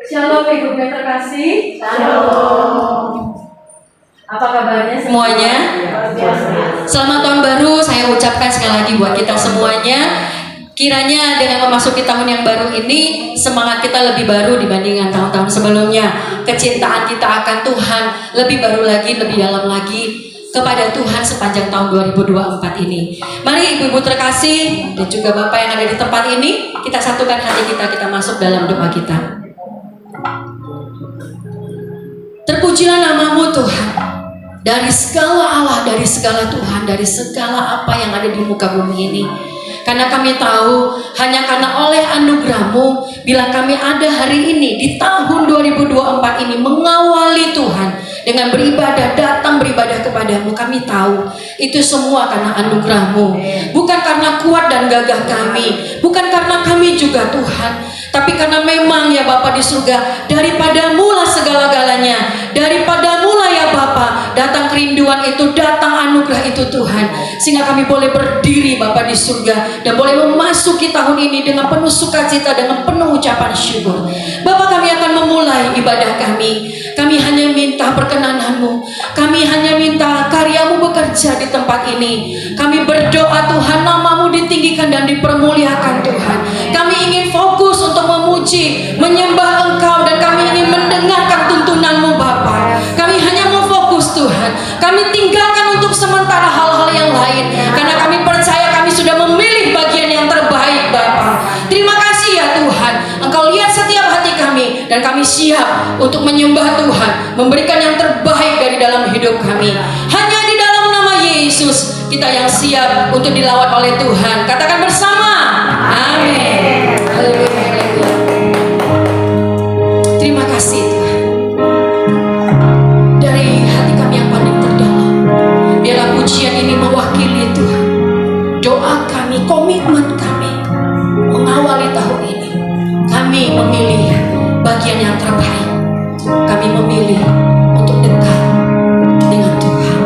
Shalom Ibu yang terkasih. Shalom. Apa kabarnya semuanya? Selamat tahun baru saya ucapkan sekali lagi buat kita semuanya. Kiranya dengan memasuki tahun yang baru ini semangat kita lebih baru dibandingkan tahun-tahun sebelumnya. Kecintaan kita akan Tuhan lebih baru lagi, lebih dalam lagi kepada Tuhan sepanjang tahun 2024 ini. Mari ibu-ibu terkasih dan juga bapak yang ada di tempat ini, kita satukan hati kita masuk dalam doa kita. Terpujilah namamu Tuhan, dari segala Allah, dari segala Tuhan, dari segala apa yang ada di muka bumi ini. Karena kami tahu hanya karena oleh anugerah-Mu bila kami ada hari ini di tahun 2024 ini mengawali Tuhan dengan beribadah, datang beribadah kepadamu. Kami tahu itu semua karena anugerah-Mu, bukan karena kuat dan gagah kami, bukan karena kami juga Tuhan, tapi karena memang ya Bapa di surga, daripadamu lah segala-galanya, daripadamu lah ya Bapa datang kerinduan itu, datang anugerah itu Tuhan, sehingga kami boleh berdiri Bapa di surga dan boleh memasuki tahun ini dengan penuh sukacita, dengan penuh ucapan syukur. Bapa, kami akan memulai ibadah kami. Kami hanya minta perkenanan-Mu, kami hanya minta karya-Mu bekerja di tempat ini. Kami berdoa Tuhan, nama-Mu ditinggikan dan dipermuliakan Tuhan. Kami ingin fokus untuk memuji, menyembah Engkau, dan kami ingin mendengarkan tuntunan-Mu Bapa. Kami hanya mau fokus Tuhan. Kami tinggalkan untuk sementara hal-hal yang lain, karena kami percaya kami sudah memilih bagian yang terbaik Bapa. Terima kasih ya Tuhan, Engkau lihat setiap hati kami, dan kami siap untuk menyembah Tuhan, memberikan yang terbaik dari dalam hidup kami. Hanya di dalam nama Yesus kita yang siap untuk dilawat oleh Tuhan. Katakan bersama, amin. Haleluya. Terima kasih Tuhan. Dari hati kami yang paling terdalam, biarlah pujian ini mewakili Tuhan doa kami, komitmen kami mengawali tahun ini. Kami memilih bagian yang terbaik. Kami memilih untuk dekat dengan Tuhan.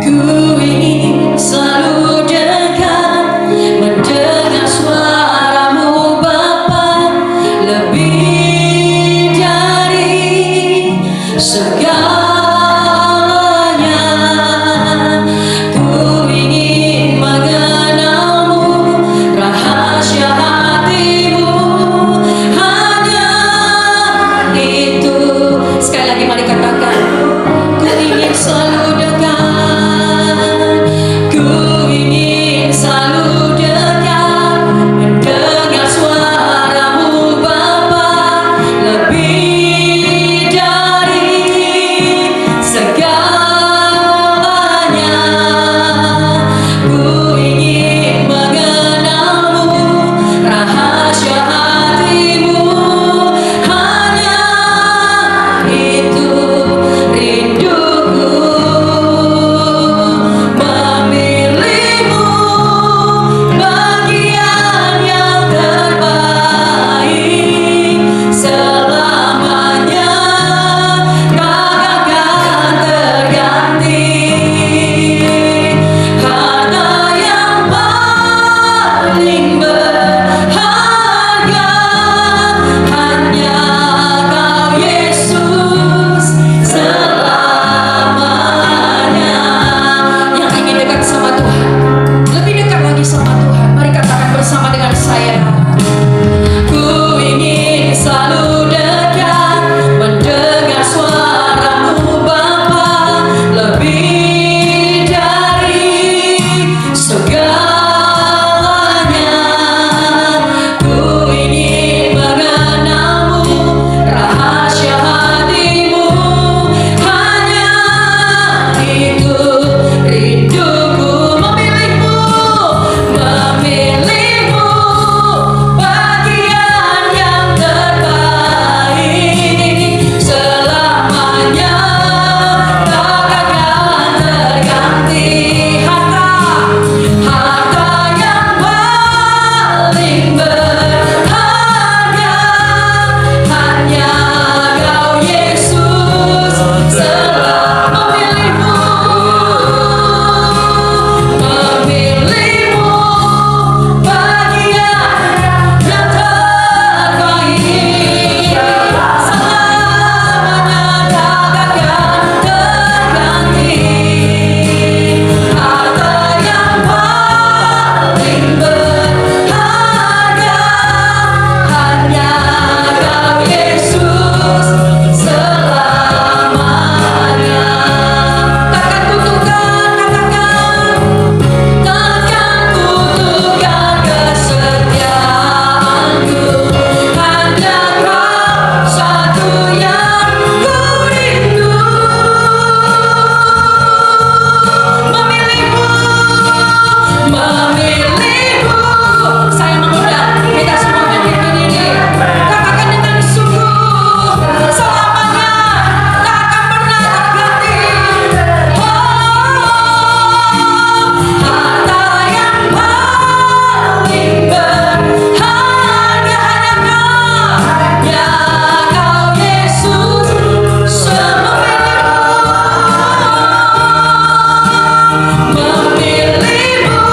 Ku ingin selalu dekat, mendengar suara-Mu Bapa, lebih dari segalanya. Ku ingin mengenal-Mu, rahasia hati-Mu memilihmu. Saya mengundang kita semua berdiri ini. Katakan dengan sungguh, selamanya tak akan pernah terganti. Harta yang paling berharga hanya Kau Yesus, memilihmu.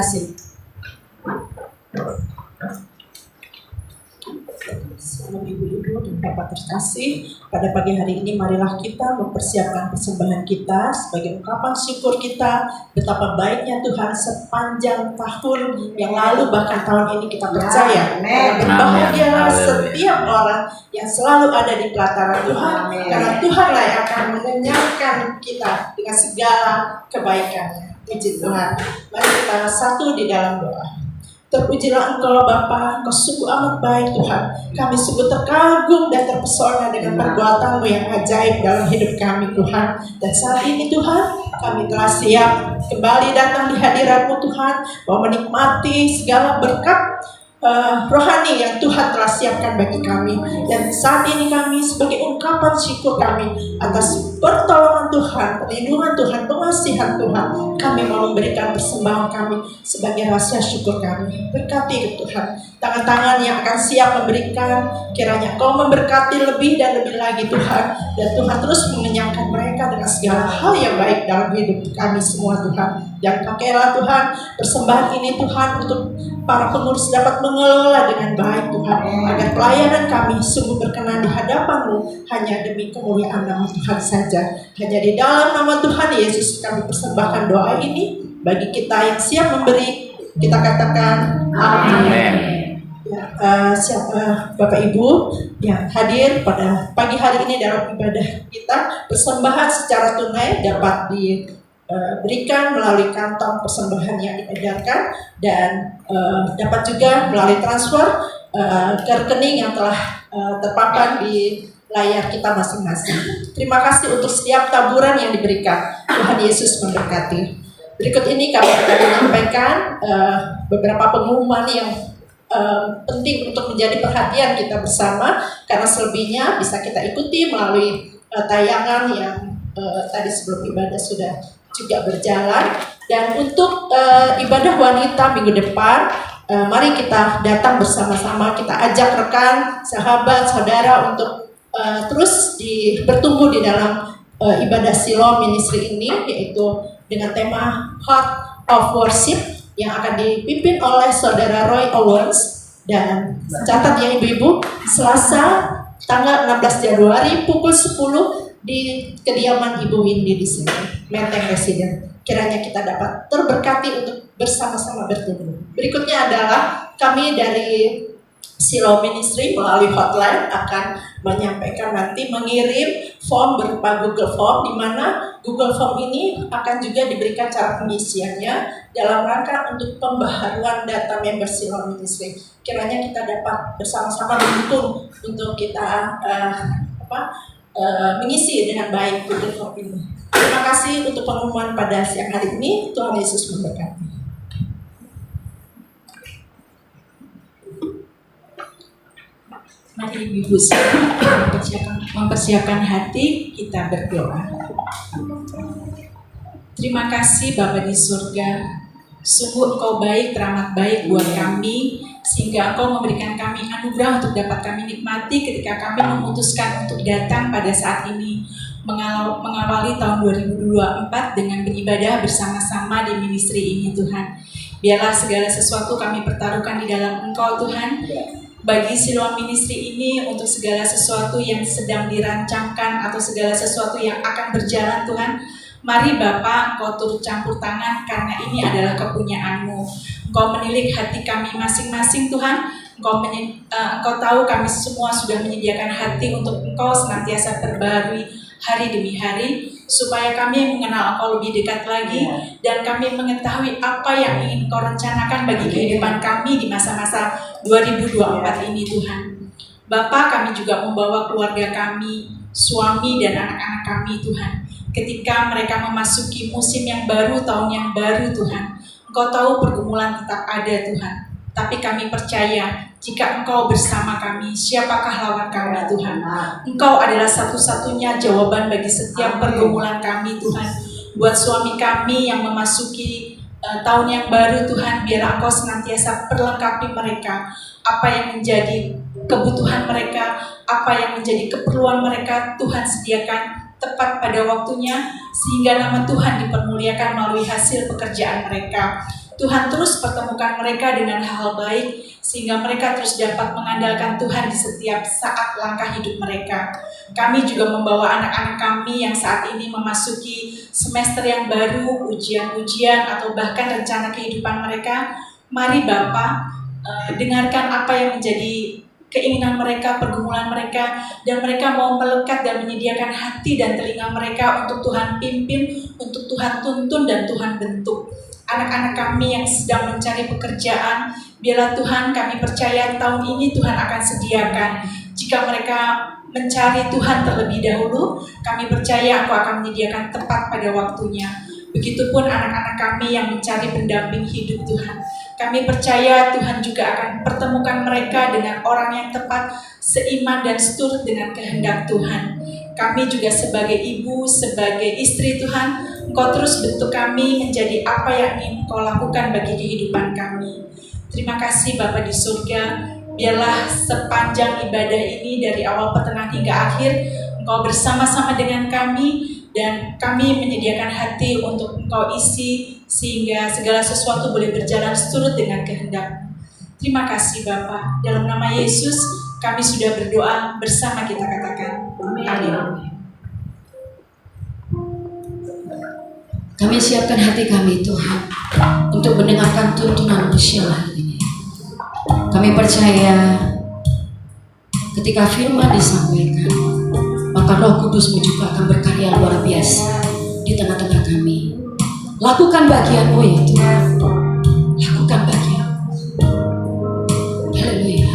terkasih. Selamat ibu-ibu dan bapak terkasih, pada pagi hari ini marilah kita mempersiapkan persembahan kita sebagai ungkapan syukur kita betapa baiknya Tuhan sepanjang tahun yang lalu, bahkan tahun ini kita percaya. Berbahagialah setiap orang yang selalu ada di pelataran Tuhan, karena Tuhanlah yang akan mengenyangkan kita dengan segala kebaikannya. Puji Tuhan. Mari kita satu di dalam doa. Terpujilah Engkau Bapa, Engkau sungguh amat baik Tuhan. Kami sungguh terkagum dan terpesona dengan perbuatan-Mu yang ajaib dalam hidup kami Tuhan. Dan saat ini Tuhan, kami telah siap kembali datang di hadirat-Mu Tuhan, mau menikmati segala berkat rohani yang Tuhan telah siapkan bagi kami. Dan saat ini kami sebagai ungkapan syukur kami atas pertolongan Tuhan, perlindungan Tuhan, pengasihan Tuhan, kami mau memberikan persembahan kami sebagai rasa syukur kami. Berkati Tuhan tangan-tangan yang akan siap memberikan, kiranya Kau memberkati lebih dan lebih lagi Tuhan, dan Tuhan terus mengenyangkan mereka dengan segala hal yang baik dalam hidup kami semua Tuhan. Dan pakailah Tuhan persembahan ini Tuhan untuk para pengurus dapat mengelola dengan baik Tuhan, agar pelayanan kami sungguh berkenan di hadapan-Mu hanya demi kemuliaan nama Tuhan saja. Hanya di dalam nama Tuhan Yesus kami persembahkan doa ini. Bagi kita yang siap memberi, kita katakan amin. Bapak Ibu yang hadir pada pagi hari ini dalam ibadah kita, persembahan secara tunai dapat diberikan melalui kantong persembahan yang diedarkan, dan dapat juga melalui transfer ke rekening yang telah terpampang di layar kita masing-masing. Terima kasih untuk setiap taburan yang diberikan. Tuhan Yesus memberkati. Berikut ini kami akan menyampaikan beberapa pengumuman yang penting untuk menjadi perhatian kita bersama, karena selebihnya bisa kita ikuti melalui tayangan yang tadi sebelum ibadah sudah juga berjalan. Dan untuk ibadah wanita minggu depan, mari kita datang bersama-sama, kita ajak rekan, sahabat, saudara untuk terus bertumbuh di dalam ibadah Shalom Ministry ini, yaitu dengan tema Heart of Worship yang akan dipimpin oleh Saudara Roy Owens. Dan catat ya ibu-ibu, Selasa tanggal 16 Januari pukul 10 di kediaman Ibu Windy di sini, Menteng Residen. Kiranya kita dapat terberkati untuk bersama-sama bertumbuh. Berikutnya adalah kami dari Shalom Ministry melalui hotline akan menyampaikan nanti mengirim form berupa Google Form, di mana Google Form ini akan juga diberikan cara pengisiannya dalam rangka untuk pembaharuan data member Shalom Ministry. Kiranya kita dapat bersama-sama mendukung untuk kita mengisi dengan baik Google Form ini. Terima kasih untuk pengumuman pada siang hari ini. Tuhan Yesus memberkati. Mari Ibu mempersiapkan hati, kita berdoa. Terima kasih Bapa di surga, sungguh Engkau baik, teramat baik buat kami, sehingga Engkau memberikan kami anugerah untuk dapat kami nikmati ketika kami memutuskan untuk datang pada saat ini, mengawali tahun 2024 dengan beribadah bersama-sama di ministry ini Tuhan. Biarlah segala sesuatu kami pertaruhkan di dalam Engkau Tuhan, bagi Shalom Ministry ini, untuk segala sesuatu yang sedang dirancangkan atau segala sesuatu yang akan berjalan Tuhan. Mari Bapa, Engkau turut campur tangan, karena ini adalah kepunyaan-Mu. Engkau menilik hati kami masing-masing Tuhan. Engkau tahu kami semua sudah menyediakan hati untuk Engkau senantiasa terbarui hari demi hari, supaya kami mengenal Engkau lebih dekat lagi, dan kami mengetahui apa yang ingin Engkau rencanakan bagi kehidupan kami di masa-masa 2024 ini Tuhan. Bapa, kami juga membawa keluarga kami, suami dan anak-anak kami Tuhan, ketika mereka memasuki musim yang baru, tahun yang baru Tuhan. Engkau tahu pergumulan tetap ada Tuhan, tapi kami percaya jika Engkau bersama kami, siapakah lawan kami Tuhan? Engkau adalah satu-satunya jawaban bagi setiap pergumulan kami Tuhan. Buat suami kami yang memasuki tahun yang baru Tuhan, biar Engkau senantiasa perlengkapi mereka, apa yang menjadi kebutuhan mereka, apa yang menjadi keperluan mereka, Tuhan sediakan tepat pada waktunya, sehingga nama Tuhan dipermuliakan melalui hasil pekerjaan mereka. Tuhan terus pertemukan mereka dengan hal baik, sehingga mereka terus dapat mengandalkan Tuhan di setiap saat langkah hidup mereka. Kami juga membawa anak-anak kami yang saat ini memasuki semester yang baru, ujian-ujian atau bahkan rencana kehidupan mereka. Mari Bapa, dengarkan apa yang menjadi keinginan mereka, pergumulan mereka, dan mereka mau melekat dan menyediakan hati dan telinga mereka untuk Tuhan pimpin, untuk Tuhan tuntun dan Tuhan bentuk. Anak-anak kami yang sedang mencari pekerjaan, biarlah Tuhan, kami percaya tahun ini Tuhan akan sediakan. Jika mereka mencari Tuhan terlebih dahulu, kami percaya Engkau akan menyediakan tepat pada waktunya. Begitupun anak-anak kami yang mencari pendamping hidup Tuhan. Kami percaya Tuhan juga akan pertemukan mereka dengan orang yang tepat, seiman dan seturut dengan kehendak Tuhan. Kami juga sebagai ibu, sebagai istri Tuhan, Engkau terus bentuk kami menjadi apa yang ingin Engkau lakukan bagi kehidupan kami. Terima kasih Bapa di surga, biarlah sepanjang ibadah ini dari awal pertengahan hingga akhir, Engkau bersama-sama dengan kami, dan kami menyediakan hati untuk Engkau isi sehingga segala sesuatu boleh berjalan seturut dengan kehendak. Terima kasih Bapa. Dalam nama Yesus kami sudah berdoa bersama, kita katakan amin. Kami siapkan hati kami Tuhan untuk mendengarkan tuntunan siang ini. Kami percaya ketika firman disampaikan, maka Roh Kudus-Mu juga akan berkarya luar biasa di tengah-tengah kami. Lakukan bagian-Mu ya Tuhan. Lakukan bagian-Mu. Haleluya.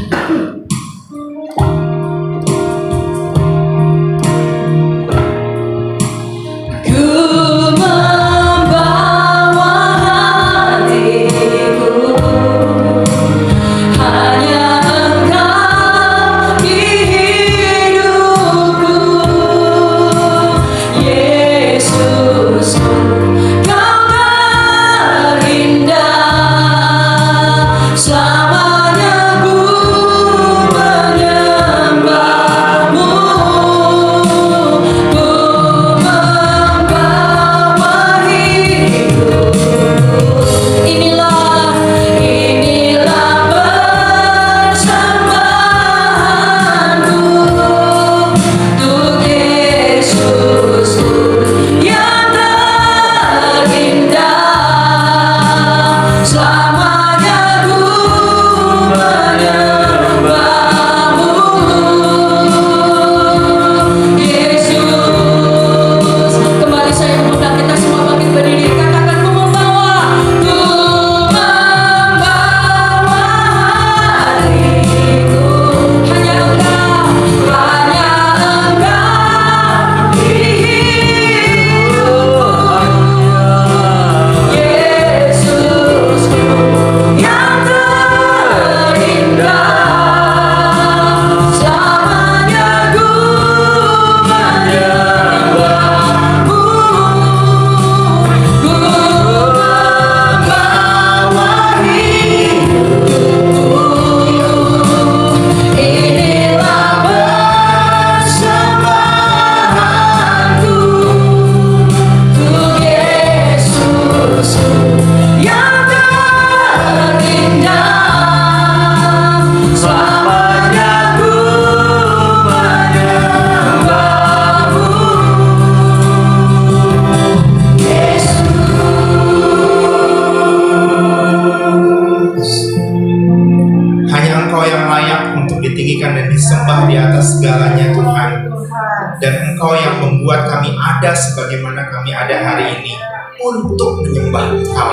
Sebagaimana kami ada hari ini untuk menyembah Engkau.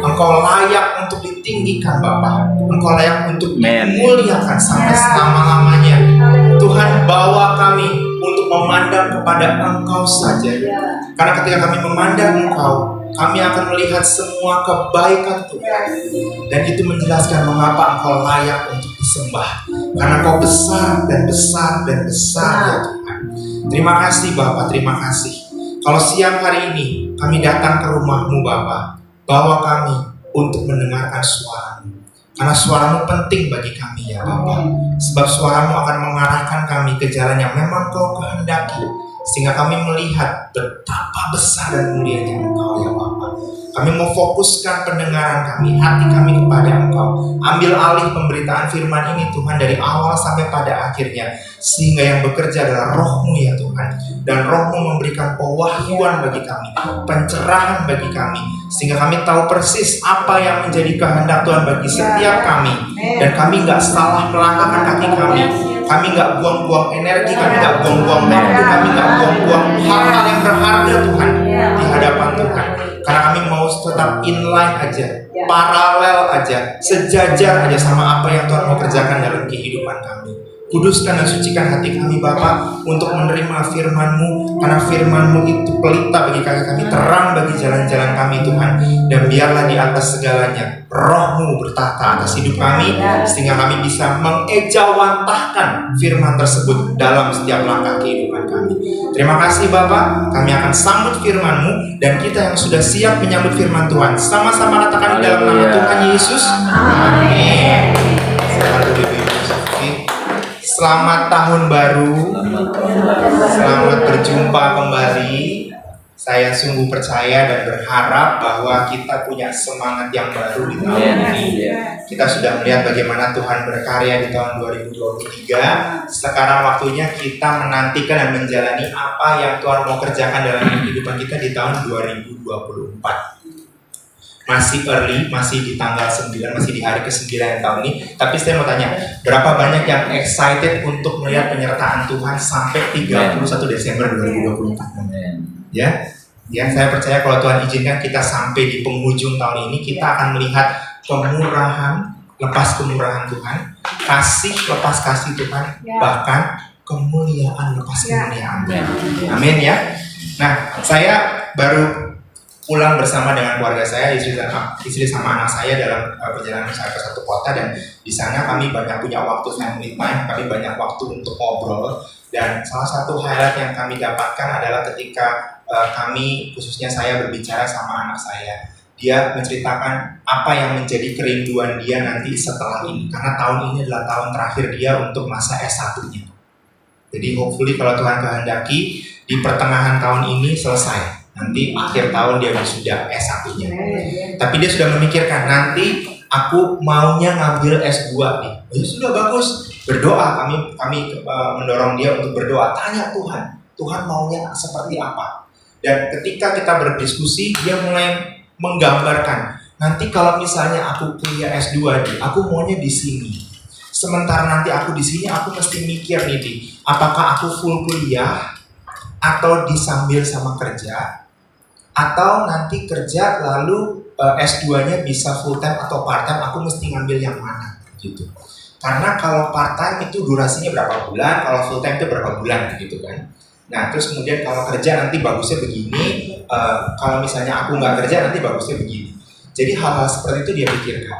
Engkau layak untuk ditinggikan Bapa. Engkau layak untuk dimuliakan sampai selama-lamanya. Tuhan, bawa kami untuk memandang kepada Engkau saja. Karena ketika kami memandang Engkau, kami akan melihat semua kebaikan Tuhan. Dan itu menjelaskan mengapa Engkau layak untuk disembah. Karena Engkau besar dan besar dan besar ya Tuhan. Terima kasih Bapa, terima kasih. Kalau siang hari ini kami datang ke rumah-Mu Bapa, bawa kami untuk mendengarkan suara-Mu. Karena suara-Mu penting bagi kami ya Bapa. Sebab suara-Mu akan mengarahkan kami ke jalan yang memang Kau kehendaki. sehingga kami melihat betapa besar dan mulianya Engkau ya Bapa. Kami mau fokuskan pendengaran kami, hati kami kepada Engkau. Ambil alih pemberitaan firman ini Tuhan dari awal sampai pada akhirnya, sehingga yang bekerja adalah Roh-Mu ya Tuhan. Dan Roh-Mu memberikan pewahyuan bagi kami, pencerahan bagi kami, sehingga kami tahu persis apa yang menjadi kehendak Tuhan bagi setiap kami. Dan kami gak salah melangkahkan kaki kami. Kami gak buang-buang energi, kami gak buang-buang waktu, kami gak buang-buang hal-hal yang berharga Tuhan di hadapan Tuhan. Karena kami mau tetap inline aja, paralel aja, sejajar aja sama apa yang Tuhan mau kerjakan dalam kehidupan kami. Kuduskan dan sucikan hati kami Bapa untuk menerima firman-Mu, karena firman-Mu itu pelita bagi kaki kami, terang bagi jalan-jalan kami Tuhan. Dan biarlah di atas segalanya Roh-Mu bertahta atas hidup kami, sehingga kami bisa mengejawantahkan firman tersebut dalam setiap langkah kehidupan kami. Terima kasih Bapa, kami akan sambut firman-Mu, dan kita yang sudah siap menyambut firman Tuhan, sama-sama katakan di dalam nama Tuhan Yesus. Amin. Selamat tahun baru, selamat berjumpa kembali. Saya sungguh percaya dan berharap bahwa kita punya semangat yang baru di tahun ini. Kita sudah melihat bagaimana Tuhan berkarya di tahun 2023. Sekarang waktunya kita menantikan dan menjalani apa yang Tuhan mau kerjakan dalam kehidupan kita di tahun 2024. Masih early, masih di tanggal 9, masih di hari ke-9 tahun ini. Tapi saya mau tanya, berapa banyak yang excited untuk melihat penyertaan Tuhan sampai 31 Desember 2024? Ya, saya percaya kalau Tuhan izinkan kita sampai di penghujung tahun ini, kita akan melihat kemurahan, lepas kemurahan Tuhan, kasih lepas kasih Tuhan, bahkan kemuliaan lepas kemuliaan Tuhan. Amin ya. Nah, saya baru pulang bersama dengan keluarga saya, istri sama anak saya dalam perjalanan saya ke satu kota, dan di sana kami banyak punya waktu family time, kami banyak waktu untuk ngobrol. Dan salah satu highlight yang kami dapatkan adalah ketika kami, khususnya saya, berbicara sama anak saya. Dia menceritakan apa yang menjadi kerinduan dia nanti setelah ini, karena tahun ini adalah tahun terakhir dia untuk masa S1-nya. Jadi hopefully kalau Tuhan kehendaki di pertengahan tahun ini selesai. Nanti akhir tahun dia sudah S1-nya. Tapi dia sudah memikirkan, nanti aku maunya ngambil S2 nih. Ya sudah, bagus. Berdoa, kami mendorong dia untuk berdoa. Tanya Tuhan maunya seperti apa? Dan ketika kita berdiskusi, dia mulai menggambarkan, nanti kalau misalnya aku kuliah S2 nih, aku maunya di sini. Sementara nanti aku di sini, aku mesti mikir nih, apakah aku full kuliah atau disambil sama kerja? Atau nanti kerja lalu S2-nya bisa full time atau part time, aku mesti ngambil yang mana gitu. Karena kalau part time itu durasinya berapa bulan, kalau full time itu berapa bulan gitu kan. Nah, terus kemudian kalau kerja nanti bagusnya begini, kalau misalnya aku nggak kerja nanti bagusnya begini. Jadi hal-hal seperti itu dia pikirkan.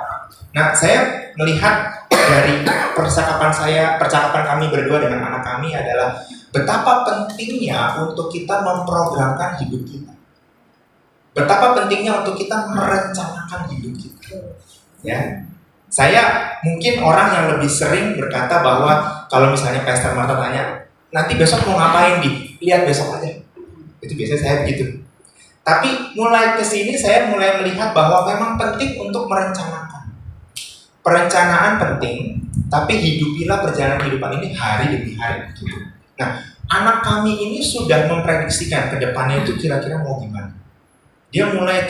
Nah, saya melihat dari percakapan kami berdua dengan anak kami adalah betapa pentingnya untuk kita memprogramkan hidup kita. Betapa pentingnya untuk kita merencanakan hidup kita. Ya, saya mungkin orang yang lebih sering berkata bahwa kalau misalnya Pastor Marta tanya, nanti besok mau ngapain lihat besok aja. Itu biasanya saya begitu. Tapi mulai kesini saya mulai melihat bahwa memang penting untuk merencanakan. Perencanaan penting, tapi hidupilah perjalanan kehidupan ini hari demi hari. Gitu. Nah, anak kami ini sudah memprediksikan ke depannya itu kira-kira mau gimana. Dia mulai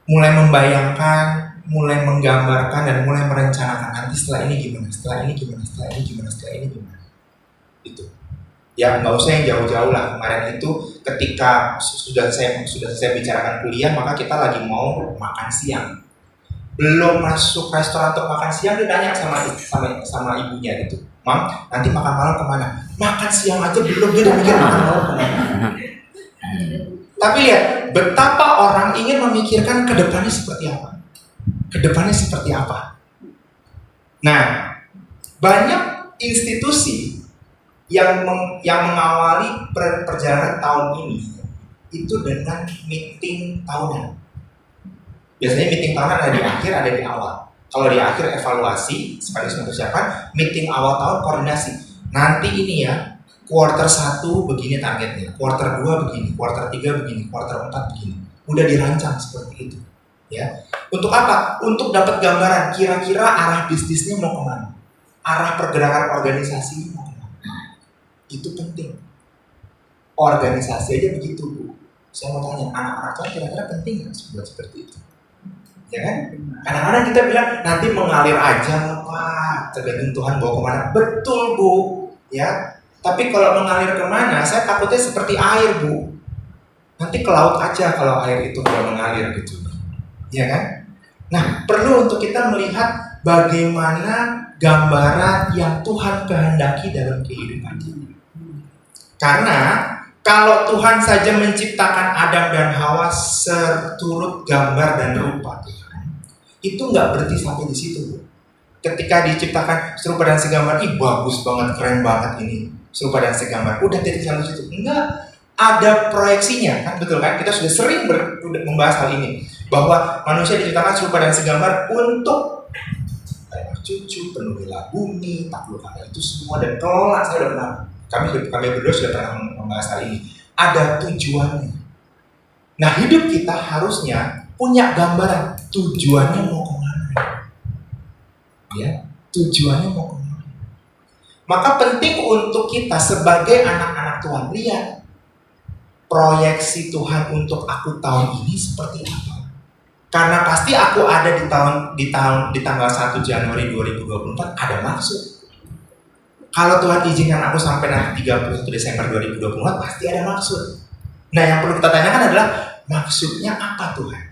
membayangkan, mulai menggambarkan, dan mulai merencanakan nanti setelah ini gimana, setelah ini gimana, setelah ini gimana, setelah ini gimana. Itu. Ya nggak usah yang jauh-jauh lah. Kemarin itu ketika sudah saya bicarakan kuliah, maka kita lagi mau makan siang. Belum masuk restoran untuk makan siang, dia nanya sama ibunya gitu, Mam, nanti makan malam kemana? Makan siang aja belum, dia udah mikir makan malam kemana. Tapi lihat, betapa orang ingin memikirkan ke depannya seperti apa. Ke depannya seperti apa. Nah, banyak institusi yang mengawali perjalanan tahun ini itu dengan meeting tahunan. Biasanya meeting tahunan ada di akhir, ada di awal. Kalau di akhir evaluasi, sekaligus mempersiapkan, meeting awal tahun koordinasi. Nanti ini ya, Kuarter 1 begini targetnya, kuarter 2 begini, kuarter 3 begini, kuarter 4 begini. Udah dirancang seperti itu. Ya. Untuk apa? Untuk dapat gambaran kira-kira arah bisnisnya mau kemana, arah pergerakan organisasi mau kemana. Itu penting. Organisasi aja begitu, Bu. Saya mau tanya, anak-anak kan kira-kira penting nggak buat seperti itu? Ya kan? Kadang-kadang kita bilang nanti mengalir aja, Pak. Tergantung Tuhan bawa kemana. Betul, Bu. Ya. Tapi kalau mengalir kemana, saya takutnya seperti air, Bu. Nanti ke laut aja kalau air itu nggak mengalir gitu. Ya kan? Nah, perlu untuk kita melihat bagaimana gambaran yang Tuhan kehendaki dalam kehidupan kita. Karena kalau Tuhan saja menciptakan Adam dan Hawa seturut gambar dan rupa Tuhan, itu nggak berhenti sampai di situ, Bu. Ketika diciptakan serupa dan segambar, ih bagus banget, keren banget ini, serupa dan segambar. Udah titik sampai situ. Enggak, ada proyeksinya, kan betul kan? Kita sudah sering membahas hal ini, bahwa manusia diciptakan serupa dan segambar untuk anak cucu, penuhilah bumi, taklukkanlah itu semua dan kelola. Saya udah pernah, kami berdua sudah pernah membahas hal ini. Ada tujuannya. Nah, hidup kita harusnya punya gambaran tujuannya mau kemana. Ya, tujuannya mau kemana. Maka penting untuk kita sebagai anak-anak Tuhan, lihat proyeksi Tuhan untuk aku tahun ini seperti apa. Karena pasti aku ada di tanggal 1 Januari 2024 ada maksud. Kalau Tuhan izinkan aku sampai nanti 31 Desember 2024 pasti ada maksud. Nah, yang perlu kita tanyakan adalah maksudnya apa Tuhan?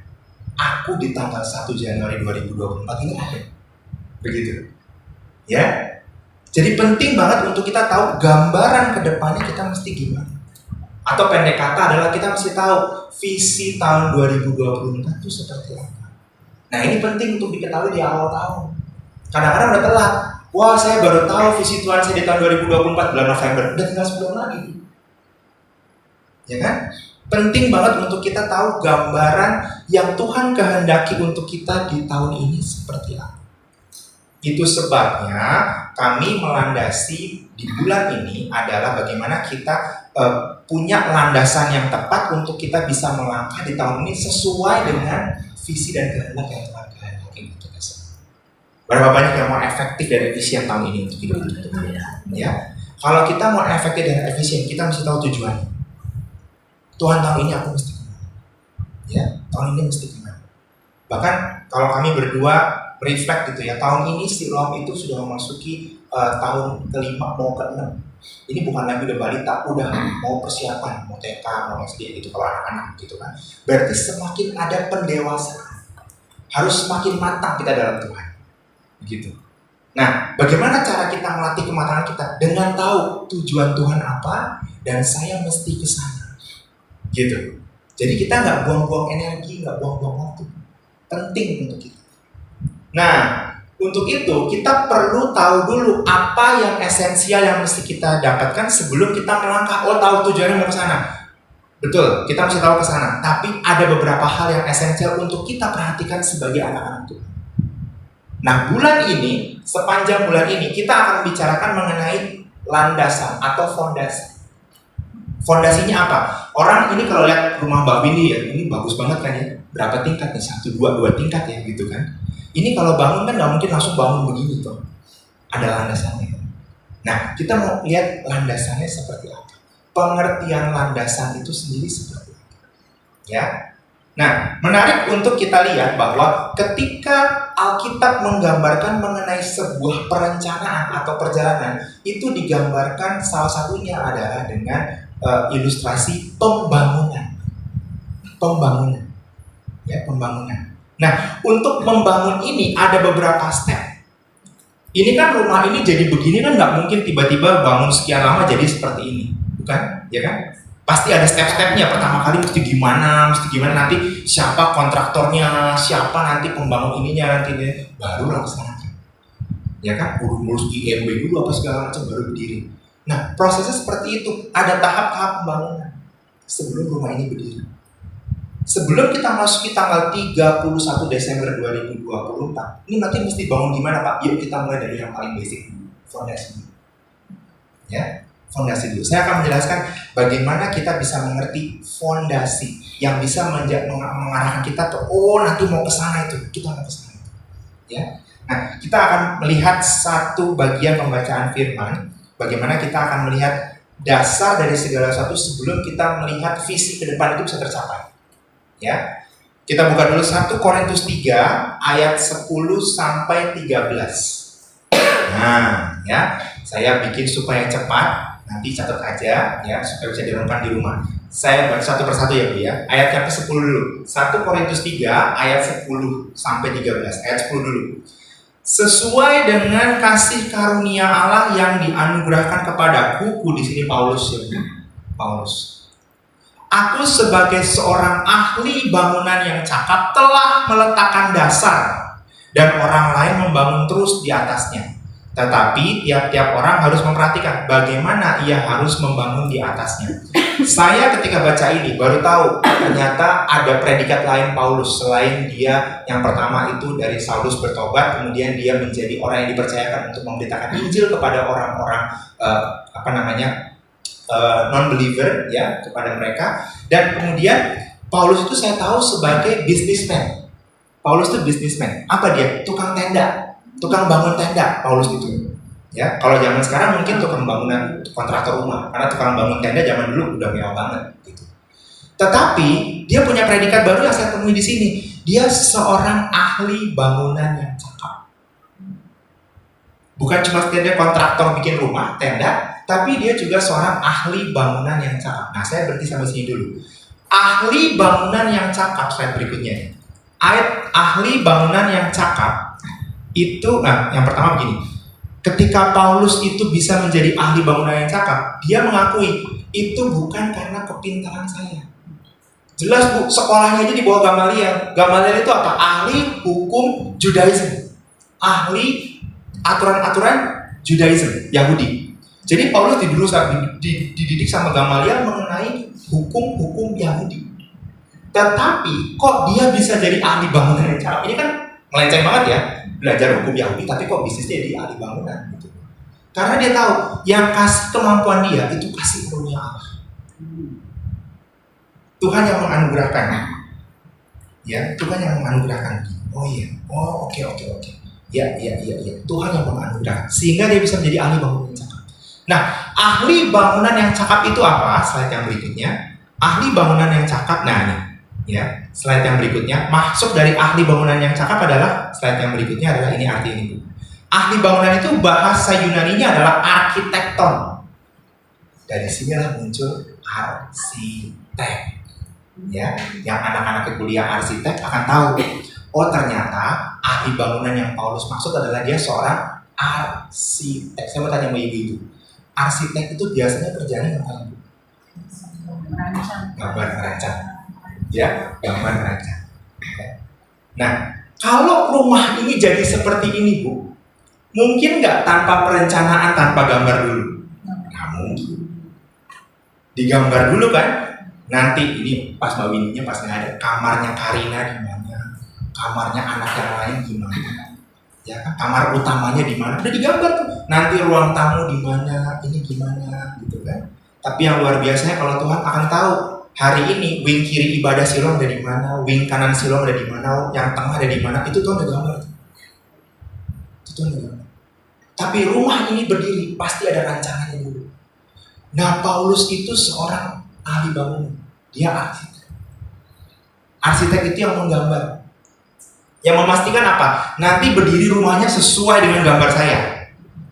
Aku di tanggal 1 Januari 2024 ini ada. Begitu. Ya. Jadi penting banget untuk kita tahu gambaran ke depannya kita mesti gimana. Atau pendek kata adalah kita mesti tahu visi tahun 2024 itu seperti apa. Nah, ini penting untuk diketahui di awal tahun. Kadang-kadang udah telat. Wah, saya baru tahu visi Tuhan saya di tahun 2024 bulan November. Udah tinggal sebulan lagi. Ya kan? Penting banget untuk kita tahu gambaran yang Tuhan kehendaki untuk kita di tahun ini seperti apa. Itu sebabnya kami melandasi di bulan ini adalah bagaimana kita punya landasan yang tepat untuk kita bisa melangkah di tahun ini sesuai dengan visi dan kehendak yang Tuhan kehendaki untuk kita semua. Berapa banyak yang mau efektif dan efisien tahun ini untuk hidup kita? Ya, kalau kita mau efektif dan efisien, kita mesti tahu tujuannya. Tuhan, tahun ini aku mesti kemana? Ya, tahun ini mesti kemana? Bahkan kalau kami berdua reflect gitu ya, tahun ini Siloam itu sudah memasuki tahun kelima mau ke-6. Ini bukan lagi udah balita, udah mau persiapan, mau TK, mau SD gitu kalau anak-anak gitu kan. Berarti semakin ada pendewasaan, harus semakin matang kita dalam Tuhan. Begitu. Nah, bagaimana cara kita melatih kematangan kita? Dengan tahu tujuan Tuhan apa dan saya mesti ke sana. Gitu. Jadi kita nggak buang-buang energi, nggak buang-buang waktu. Penting untuk kita. Nah, untuk itu kita perlu tahu dulu apa yang esensial yang mesti kita dapatkan sebelum kita melangkah. Oh, tahu tujuannya mau ke sana. Betul, kita mesti tahu ke sana. Tapi ada beberapa hal yang esensial untuk kita perhatikan sebagai anak-anak Tuhan. Nah, bulan ini, sepanjang bulan ini kita akan bicarakan mengenai landasan atau fondasi. Fondasinya apa? Orang ini kalau lihat rumah Mbak Windy ya, ini bagus banget kan ya. Berapa tingkat nih? 1, 2 tingkat ya gitu kan. Ini kalau bangun kan nggak mungkin langsung bangun begini tuh. Ada landasannya. Nah, kita mau lihat landasannya seperti apa. Pengertian landasan itu sendiri seperti apa. Ya. Nah, menarik untuk kita lihat bahwa ketika Alkitab menggambarkan mengenai sebuah perencanaan atau perjalanan, itu digambarkan salah satunya adalah dengan ilustrasi pembangunan. Pembangunan. Ya, pembangunan. Nah, untuk membangun ini ada beberapa step. Ini kan rumah ini jadi begini kan nggak mungkin tiba-tiba bangun sekian lama jadi seperti ini, bukan? Ya kan? Pasti ada step-stepnya. Pertama kali mesti gimana nanti siapa kontraktornya, siapa nanti pembangun ininya nanti deh, baru laksanakan. Ya kan? Urus IMB dulu apa segala macam baru berdiri. Nah, prosesnya seperti itu. Ada tahap-tahap pembangunan sebelum rumah ini berdiri. Sebelum kita masuki tanggal 31 Desember 2024, ini nanti mesti bangun gimana Pak? Yuk kita mulai dari yang paling basic, fondasi. Ya, Fondasi dulu. Saya akan menjelaskan bagaimana kita bisa mengerti fondasi yang bisa mengarahkan kita ke nanti mau ke sana itu, kita mau ke sana. Ya. Nah, kita akan melihat satu bagian pembacaan firman, bagaimana kita akan melihat dasar dari segala sesuatu sebelum kita melihat visi ke depan itu bisa tercapai. Ya. Kita buka dulu 1 Korintus 3 ayat 10 sampai 13. Nah, ya, saya bikin supaya cepat, nanti catat aja ya supaya bisa direnungkan di rumah. Saya baca satu persatu ya Bu ya. Ayat yang ke-10 dulu. 1 Korintus 3 ayat 10 sampai 13. Ayat 10 dulu. Sesuai dengan kasih karunia Allah yang dianugerahkan kepadaku, di sini Paulus ya. Paulus. Aku sebagai seorang ahli bangunan yang cakap telah meletakkan dasar dan orang lain membangun terus di atasnya. Tetapi tiap-tiap orang harus memperhatikan bagaimana ia harus membangun di atasnya. Saya ketika baca ini baru tahu ternyata ada predikat lain Paulus selain dia yang pertama itu dari Saulus bertobat, kemudian dia menjadi orang yang dipercayakan untuk memberitakan Injil kepada orang-orang non-believer ya, kepada mereka. Dan kemudian Paulus itu saya tahu sebagai businessman. Paulus itu businessman. Apa dia? Tukang tenda. Tukang bangun tenda, Paulus itu. Ya, kalau zaman sekarang mungkin tukang bangunan, kontraktor rumah, karena tukang bangun tenda zaman dulu udah mewah banget gitu. Tetapi dia punya predikat baru yang saya temui di sini. Dia seorang ahli bangunan yang cakap. Bukan cuma sekedar kontraktor bikin rumah, tenda, tapi dia juga seorang ahli bangunan yang cakap. Nah, saya berhenti sampai sini dulu. Ahli bangunan yang cakap, slide berikutnya. Ayat ahli bangunan yang cakap itu, yang pertama begini. Ketika Paulus itu bisa menjadi ahli bangunan yang cakap, dia mengakui itu bukan karena kepintaran saya. Jelas Bu, sekolahnya aja di bawah Gamaliel. Gamaliel itu apa? Ahli hukum Judaism, ahli aturan-aturan Judaism, Yahudi. Jadi Paulus dididik sama Gamaliel mengenai hukum-hukum Yahudi. Tetapi kok dia bisa jadi ahli bangunan yang cakap? Ini kan melenceng banget ya. Belajar hukum Yahudi, tapi kok bisnisnya jadi ahli bangunan gitu. Karena dia tahu yang kasih kemampuan dia itu kasih karunia Allah. Tuhan yang menganugerahkan. Ya, Tuhan yang menganugerahkan. Oh iya, oke. Ya. Tuhan yang menganugerahkan sehingga dia bisa menjadi ahli bangunan yang cakap. Nah, ahli bangunan yang cakap itu apa? Slide yang berikutnya. Ahli bangunan yang cakap. Nah, ini. Ya, slide yang berikutnya, maksud dari ahli bangunan yang cakap adalah slide yang berikutnya adalah ini arti ini. Ahli bangunan itu bahasa Yunaninya adalah arkitekton. Dari sinilah muncul arsitek. Ya, yang anak-anak kuliah arsitek akan tahu. Oh, ternyata ahli bangunan yang Paulus maksud adalah dia seorang arsitek. Saya mau tanya sama ibu-ibu. Arsitek itu biasanya kerjanya ngapain? Gambar merancang. Ya, gambar merancang. Nah, kalau rumah ini jadi seperti ini Bu, mungkin nggak tanpa perencanaan, tanpa gambar dulu? Nggak mungkin. Digambar dulu kan? Nanti ini pas Mbak Winnie-nya pas nggak ada, kamarnya Karina di mana, kamarnya anak yang lain gimana, ya kan? Kamar utamanya di mana? Udah digambar tuh. Nanti ruang tamu di mana, ini gimana, gitu kan? Tapi yang luar biasanya kalau Tuhan akan tahu. Hari ini wing kiri ibadah Siloam ada di mana, wing kanan Siloam ada di mana, yang tengah ada di mana, itu Tuhan udah gambar. Itu Tuhan udah gambar. Tapi rumah ini berdiri pasti ada rancangannya dulu. Nah, Paulus itu seorang ahli bangunan, dia arsitek. Arsitek itu yang menggambar, yang memastikan apa? Nanti berdiri rumahnya sesuai dengan gambar saya.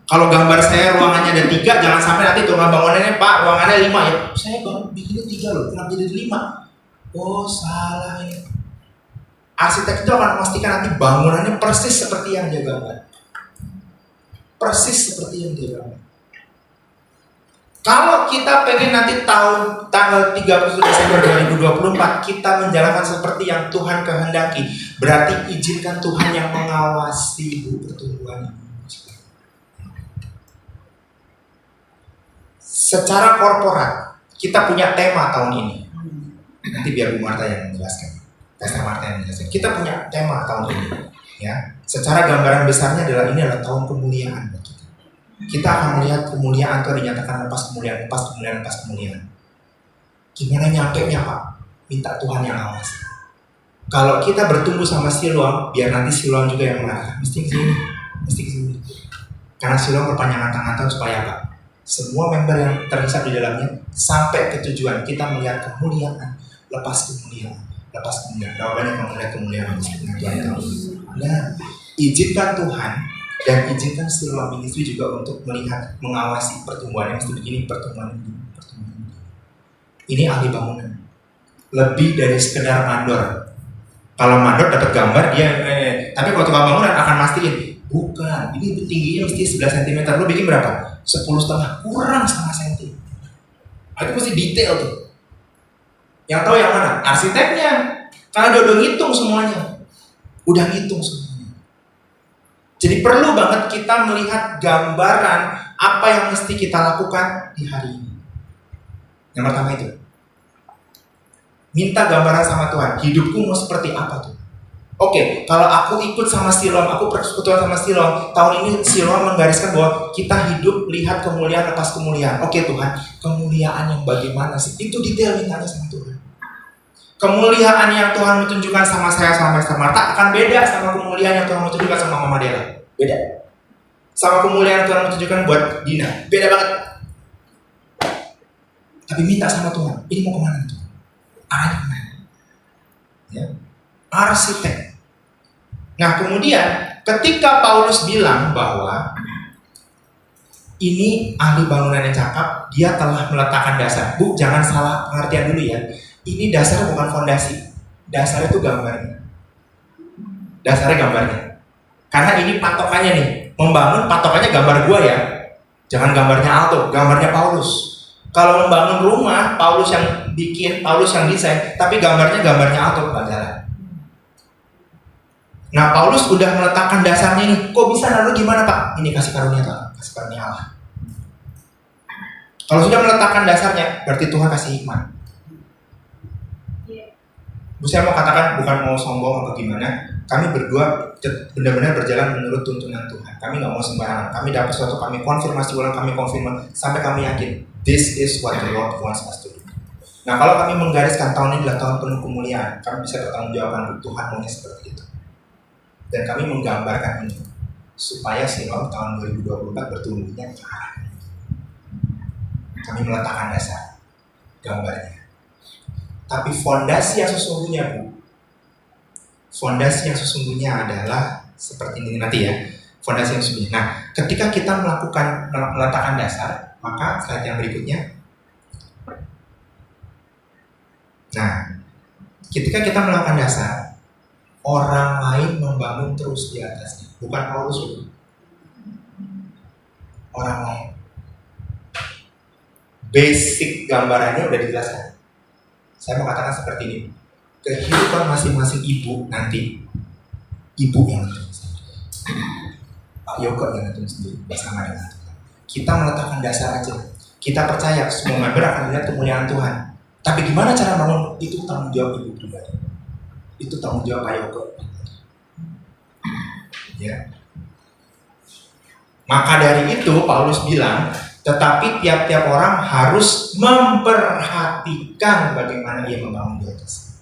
Kalau gambar saya ruangannya ada 3, jangan sampai nanti tukang bangunannya Pak ruangannya 5 ya. Saya bikinnya 3 loh, kenapa jadi 5? Oh salah ini. Arsitek itu akan memastikan nanti bangunannya persis seperti yang dia gambar. Persis seperti yang dia gambar. Kalau kita pengen nanti tahun tanggal 31 Desember 2024 kita menjalankan seperti yang Tuhan kehendaki, berarti izinkan Tuhan yang mengawasi pertumbuhan. Secara korporat, kita punya tema tahun ini. Nanti biar Bu Marta yang menjelaskan. Pastor Marta yang menjelaskan. Kita punya tema tahun ini. Ya, secara gambaran besarnya adalah ini adalah tahun kemuliaan bagi kita. kita akan melihat kemuliaan itu dinyatakan lepas kemuliaan, lepas kemuliaan, lepas kemuliaan. Gimana nyampenya Pak? Minta Tuhan yang awasi. Kalau kita bertumbuh sama Siloam, biar nanti Siloam juga yang mengatakan, mesti kesini, mesti kesini. Karena Siloam perpanjangan tangan Tuhan supaya apa? Semua member yang terhisap di dalamnya sampai ke tujuan. Kita melihat kemuliaan, lepas kemuliaan, lepas kemuliaan. Berapa banyak yang melihat kemuliaan Tuhan tahu. Nah, izinkan Tuhan dan izinkan Siloam Ministry juga untuk melihat, mengawasi pertumbuhan yang mesti begini, pertumbuhan ini, pertumbuhan ini. Ini ahli bangunan. Lebih dari sekedar mandor. Kalau mandor dapat gambar dia, tapi kalau tukang bangunan akan mastiin, bukan, ini tingginya mesti 11 cm. Lo bikin berapa? 10,5, kurang setengah senti. Itu mesti detail tuh. Yang tahu yang mana? Arsiteknya. Karena dia udah ngitung semuanya. Udah ngitung semuanya. Jadi perlu banget kita melihat gambaran apa yang mesti kita lakukan di hari ini. Yang pertama itu. Minta gambaran sama Tuhan. Hidupku mau seperti apa tuh? Oke, kalau aku ikut sama Siloam, aku persekutuan sama Siloam, tahun ini Siloam menggariskan bahwa kita hidup lihat kemuliaan lepas kemuliaan. Oke Tuhan, kemuliaan yang bagaimana sih? Itu detail mintanya sama Tuhan. Kemuliaan yang Tuhan menunjukkan sama saya sama Esther Marta akan beda sama kemuliaan yang Tuhan menunjukkan sama Mama Dela. Beda. Sama kemuliaan yang Tuhan menunjukkan buat Dina. Beda banget. Tapi minta sama Tuhan, ini mau kemana Tuhan? Arahnya kemana? Ya. Arsitek. Nah kemudian ketika Paulus bilang bahwa ini ahli bangunan yang cakap, dia telah meletakkan dasar. Bu, jangan salah pengertian dulu ya. Ini dasarnya bukan fondasi. Dasarnya itu gambarnya. Dasarnya gambarnya. Karena ini patokannya nih. Membangun patokannya gambar gua ya. Jangan gambarnya Aldo, gambarnya Paulus. Kalau membangun rumah, Paulus yang bikin, Paulus yang desain, tapi gambarnya Aldo, bukan jalan. Nah, Paulus udah meletakkan dasarnya nih. Kok bisa lalu gimana Pak? Ini kasih karunia Tuhan, kasih karunia Allah. Kalau sudah meletakkan dasarnya, berarti Tuhan kasih hikmat. Bu, saya mau katakan bukan mau sombong atau gimana. Kami berdua benar-benar berjalan menurut tuntunan Tuhan. Kami nggak mau sembarangan. Kami dapat sesuatu, kami konfirmasi ulang, kami konfirmasi sampai kami yakin this is what the Lord wants us to do. Nah, kalau kami menggariskan tahun ini adalah tahun penuh kemuliaan, kami bisa bertanggungjawabkan Tuhan maunya seperti itu. Dan kami menggambarkan ini supaya Siloam tahun 2024 bertumbuhnya ke arah ini. Kami meletakkan dasar gambarnya. Tapi fondasi yang sesungguhnya, Bu, fondasi yang sesungguhnya adalah seperti ini nanti ya. Fondasi yang sesungguhnya. Nah, ketika kita meletakkan dasar, maka slide yang berikutnya. Nah, ketika kita melakukan dasar, orang lain membangun terus di atasnya, bukan Paulus. Orang lain. Basic gambarannya udah dijelaskan. Saya mau katakan seperti ini. Kehidupan masing-masing ibu nanti, ibu yang nentuin sendiri. Pak Yoko yang nentuin sendiri bersama dengan Tuhan. Kita meletakkan dasar aja. Kita percaya semua member akan melihat kemuliaan Tuhan. Tapi gimana cara bangun? Itu tanggung jawab ibu pribadi. Itu tanggung jawab Pak Yoko. Ya. Maka dari itu Paulus bilang, tetapi tiap-tiap orang harus memperhatikan bagaimana ia membangun di atas.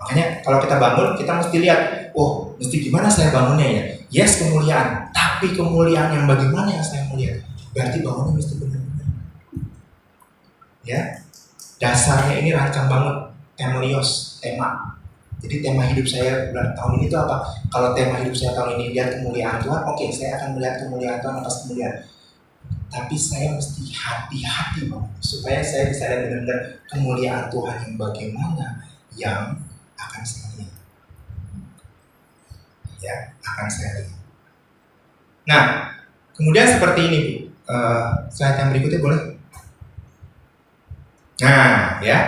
Makanya kalau kita bangun, kita mesti lihat, oh, mesti gimana saya bangunnya ya? Yes, kemuliaan, tapi kemuliaan yang bagaimana yang saya melihat? Berarti bangunnya mesti benar-benar. Ya, dasarnya ini rancang banget, temelios, tema. Jadi tema hidup saya bulan tahun ini itu apa? Kalau tema hidup saya tahun ini lihat kemuliaan Tuhan, oke, saya akan melihat kemuliaan Tuhan atas kemuliaan. Tapi saya mesti hati-hati Bang, supaya saya bisa lihat benar-benar kemuliaan Tuhan yang bagaimana yang akan saya lihat. Ya, akan saya lihat. Nah, kemudian seperti ini Bu. Slide yang berikutnya boleh? Nah, ya.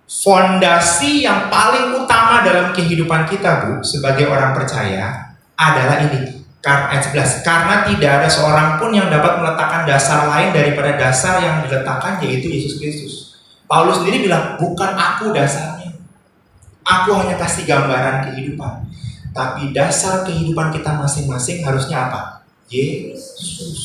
Fondasi yang paling utama dalam kehidupan kita Bu, sebagai orang percaya adalah ini. Ayat 11, karena tidak ada seorang pun yang dapat meletakkan dasar lain daripada dasar yang diletakkan, yaitu Yesus Kristus. Paulus sendiri bilang, bukan aku dasarnya, aku hanya kasih gambaran kehidupan. Tapi dasar kehidupan kita masing-masing harusnya apa? Yesus.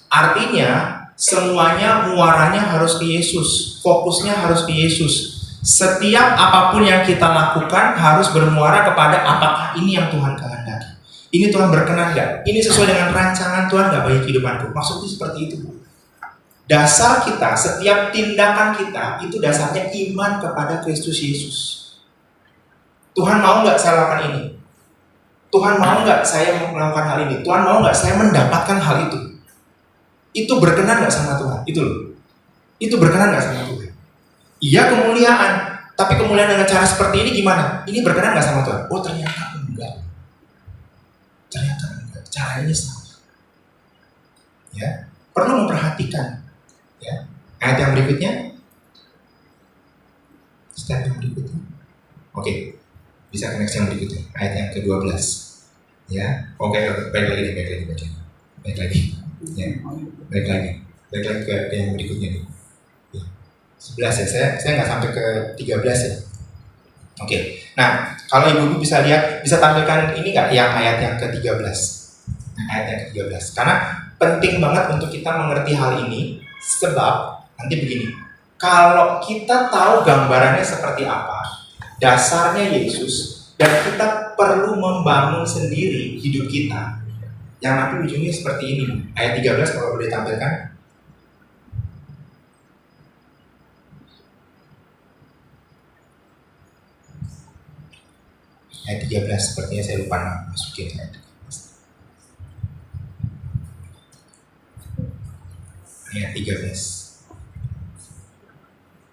Artinya semuanya muaranya harus ke Yesus, fokusnya harus ke Yesus. Setiap apapun yang kita lakukan harus bermuara kepada apakah ini yang Tuhan kehendaki. Ini Tuhan berkenan gak? Ini sesuai dengan rancangan Tuhan gak bagi kehidupanku? Maksudnya seperti itu, Bu. Dasar kita, setiap tindakan kita itu dasarnya iman kepada Kristus Yesus. Tuhan mau nggak saya lakukan ini? Tuhan mau nggak saya melakukan hal ini? Tuhan mau nggak saya mendapatkan hal itu? Itu berkenan nggak sama Tuhan? Itu loh. Itu berkenan nggak sama Tuhan? Iya kemuliaan, tapi kemuliaan dengan cara seperti ini gimana? Ini berkenan nggak sama Tuhan? Oh ternyata enggak. Ternyata enggak. Cara ini salah. Ya, perlu memperhatikan. Ya. Ayat yang berikutnya. Step yang berikutnya. Oke. Bisa ke next yang berikutnya. Ayat yang ke-12. Ya. Oke, baik lagi. Ya. Baik lagi ke yang berikutnya nih. Ya. 11 ya. Saya nggak sampai ke 13 ya. Oke. Nah, kalau ibu-ibu bisa lihat, bisa tampilkan ini nggak yang ayat yang ke-13. Ayat yang ke-13. Karena penting banget untuk kita mengerti hal ini. Sebab nanti begini, kalau kita tahu gambarannya seperti apa, dasarnya Yesus, dan kita perlu membangun sendiri hidup kita, yang nanti ujungnya seperti ini. Ayat 13 kalau boleh tampilkan. Ayat 13 sepertinya saya lupa masukin ayat 13. Ayat 13.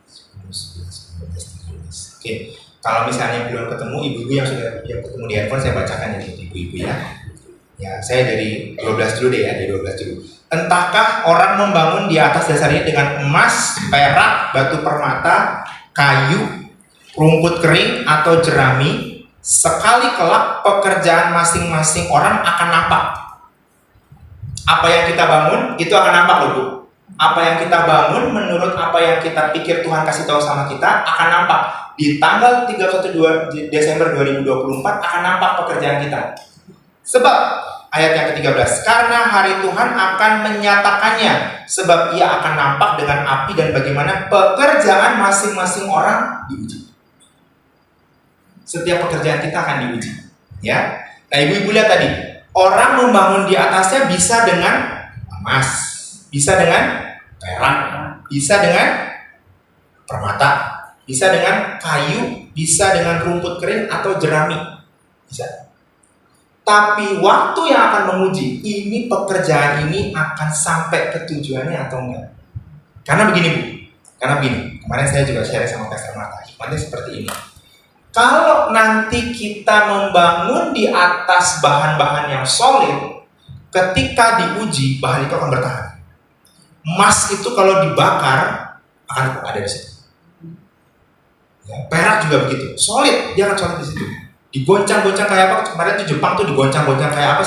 10, 11, 12, 13. Oke, kalau misalnya belum ketemu, ibu-ibu yang sudah ketemu di handphone, saya bacakan ya ibu-ibu ya. Ya, saya dari 12 dulu deh ya, dari 12 dulu. Entahkah orang membangun di atas dasarnya dengan emas, perak, batu permata, kayu, rumput kering atau jerami, sekali kelak pekerjaan masing-masing orang akan nampak. Apa yang kita bangun itu akan nampak loh, Bu. Apa yang kita bangun menurut apa yang kita pikir Tuhan kasih tahu sama kita akan nampak. Di tanggal 31 Desember 2024 akan nampak pekerjaan kita. Sebab ayat yang ke-13, karena hari Tuhan akan menyatakannya, sebab ia akan nampak dengan api dan bagaimana pekerjaan masing-masing orang diuji. Setiap pekerjaan kita akan diuji, ya. Nah, ibu-ibu lihat tadi, orang membangun di atasnya bisa dengan emas, bisa dengan perak, bisa dengan permata, bisa dengan kayu, bisa dengan rumput kering atau jerami, bisa. Tapi waktu yang akan menguji, ini pekerjaan ini akan sampai ke tujuannya atau enggak. Karena begini, Bu. Karena begini, kemarin saya juga share sama Pastor Marta, hikmatnya seperti ini. Kalau nanti kita membangun di atas bahan-bahan yang solid, ketika diuji, bahan itu akan bertahan. Emas itu kalau dibakar, akan ada di situ. Ya, perak juga begitu, solid, dia akan solid di situ. Digoncang-goncang kayak apa? Kemarin di Jepang tuh digoncang-goncang kayak apa?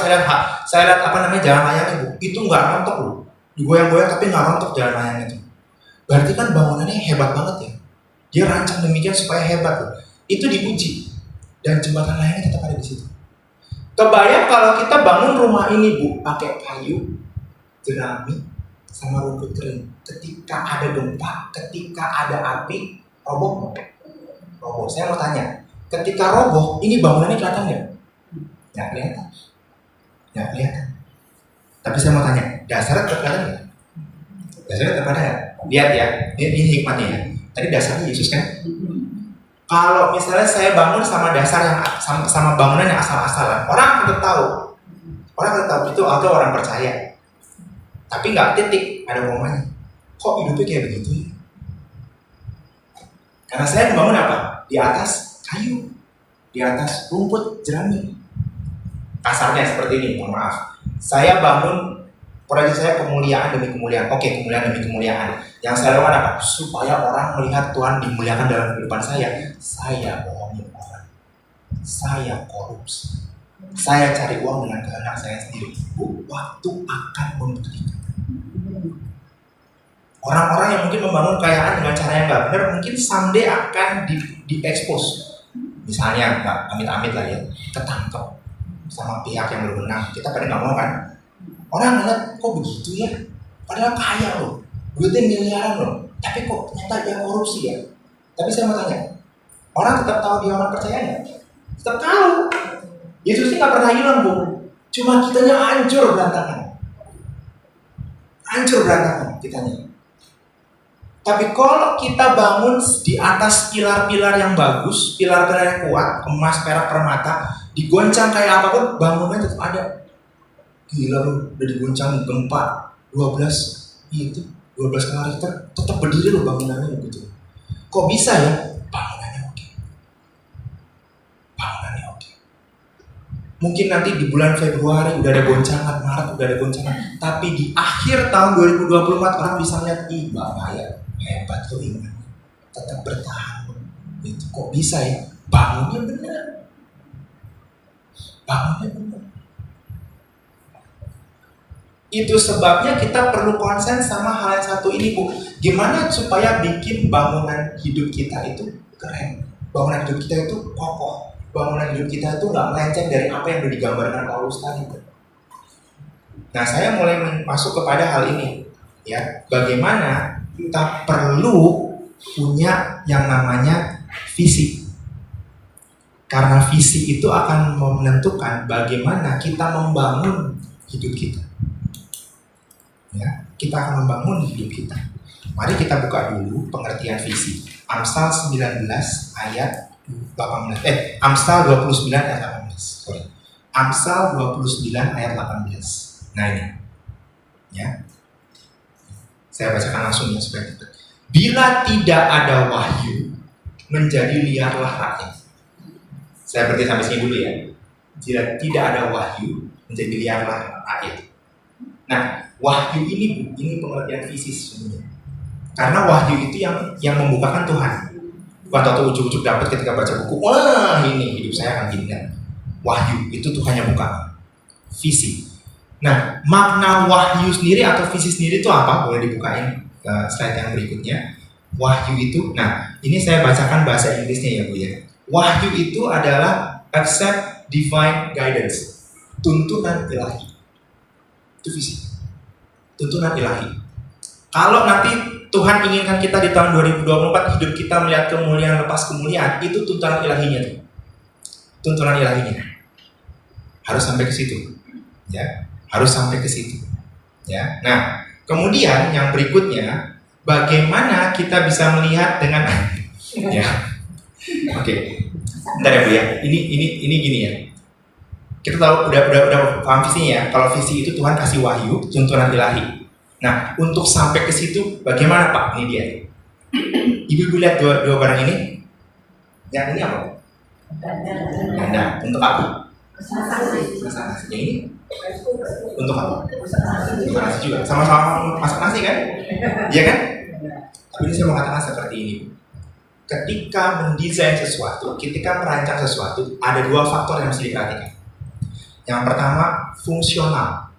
Saya lihat apa namanya jalan layangnya, Bu. Itu nggak rontok loh. Digoyang-goyang tapi nggak rontok jalan layangnya itu. Berarti kan bangunannya hebat banget ya. Dia rancang demikian supaya hebat loh. Itu diuji dan jembatan layangnya tetap ada di situ. Kebayang kalau kita bangun rumah ini, Bu, pakai kayu, jerami, sama rumput kering. Ketika ada gempa, ketika ada api, roboh. Roboh. Saya mau tanya. Ketika roboh, ini bangunannya kelihatan nggak? Nggak kelihatan. Nggak kelihatan. Tapi saya mau tanya, dasarnya terkelihatan nggak? Dasarnya terkelihatan nggak? Lihat ya, ini hikmatnya ya. Tadi dasarnya Yesus kan? Kalau misalnya saya bangun sama dasar yang sama bangunan yang asal-asalan, orang akan tahu. Orang akan tahu itu atau orang percaya. Tapi nggak titik, ada komanya. Kok hidupnya kayak begitu ya? Karena saya membangun apa? Di atas kayu, di atas rumput jerami. Kasarnya seperti ini, mohon maaf. Saya bangun proyek saya kemuliaan demi kemuliaan. Oke, kemuliaan demi kemuliaan. Yang saya lakukan apa? Supaya orang melihat Tuhan dimuliakan dalam kehidupan saya. Saya bohongin orang. Saya korupsi. Saya cari uang dengan kehendak saya sendiri. Waktu akan membuktikan. Orang-orang yang mungkin membangun kekayaan dengan cara yang nggak benar, mungkin someday akan di-expose. Misalnya, nggak amit-amit lah ya, ketangkep sama pihak yang berwenang. Kita pada nggak mau kan? Orang ngeliat kok begitu ya, padahal kaya loh, duitnya miliaran loh, tapi kok ternyata dia korupsi ya. Tapi saya mau tanya, orang tetap tahu dia orang percaya nggak? Tetap tahu. Yesus ini nggak pernah hilang, Bu. Cuma kitanya hancur berantakan. Hancur berantakan kitanya. Tapi kalau kita bangun di atas pilar-pilar yang bagus, pilar-pilar yang kuat, emas, perak, permata, digoncang kayak apapun, bangunnya tetap ada. Gila lu, udah diguncang gempa 12 skala Richter, tetap berdiri lo bangunannya begitu. Kok bisa ya? Bangunannya oke. Bangunannya oke. Mungkin nanti di bulan Februari udah ada goncangan, Maret udah ada goncangan, tapi di akhir tahun 2024 orang bisa lihat, ih Bapak ya, hebat tuh iman, tetap bertahan. Itu kok bisa ya? Bangunnya benar. Bangunnya benar. Itu sebabnya kita perlu konsen sama hal yang satu ini, Bu. Gimana supaya bikin bangunan hidup kita itu keren, bangunan hidup kita itu kokoh, bangunan hidup kita itu nggak melenceng dari apa yang udah digambarkan Paulus tadi. Nah, saya mulai masuk kepada hal ini, ya. Bagaimana kita perlu punya yang namanya visi, karena visi itu akan menentukan bagaimana kita membangun hidup kita. Ya, kita akan membangun hidup kita. Mari kita buka dulu pengertian visi. Amsal 19 ayat 18. Amsal 29 ayat 18. Sorry. Amsal 29 ayat 18. Nah ini. Ya. Saya bacakan langsung ya supaya kita. Bila tidak ada wahyu, menjadi liarlah rakyat. Saya berarti sampai sini dulu ya. Jika tidak ada wahyu, menjadi liarlah rakyat. Nah, wahyu ini pengertian visi sebenarnya. Karena wahyu itu yang membukakan Tuhan. Bukan tahu ujuk-ujuk dapat ketika baca buku, wah ini hidup saya akan gini kan. Wahyu itu Tuhan yang buka. Visi. Nah, makna wahyu sendiri atau visi sendiri itu apa? Boleh dibukain slide yang berikutnya. Wahyu itu, nah ini saya bacakan bahasa Inggrisnya ya Bu ya. Wahyu itu adalah accept divine guidance, tuntunan ilahi. Itu visi, tuntunan ilahi. Kalau nanti Tuhan inginkan kita di tahun 2024 hidup kita melihat kemuliaan lepas kemuliaan, itu tuntunan ilahinya tuh. Tuntunan ilahinya harus sampai ke situ, ya, harus sampai ke situ, ya. Nah, kemudian yang berikutnya, bagaimana kita bisa melihat dengan, ya, oke, bentar ya Bu ya. Ini gini ya. Kita tahu udah paham visinya ya. Kalau visi itu Tuhan kasih wahyu, tuntunan ilahi. Nah, untuk sampai ke situ bagaimana Pak? Ini dia. Ibu lihat dua barang ini. Yang ini apa? Ganda. Untuk apa? Masak nasi. Yang ini? Untuk apa? Masak nasi juga. Sama-sama masak nasi kan? Iya kan? Tapi ini saya mau katakan seperti ini. Ketika mendesain sesuatu, ketika merancang sesuatu, ada dua faktor yang mesti diperhatikan. Yang pertama, fungsional.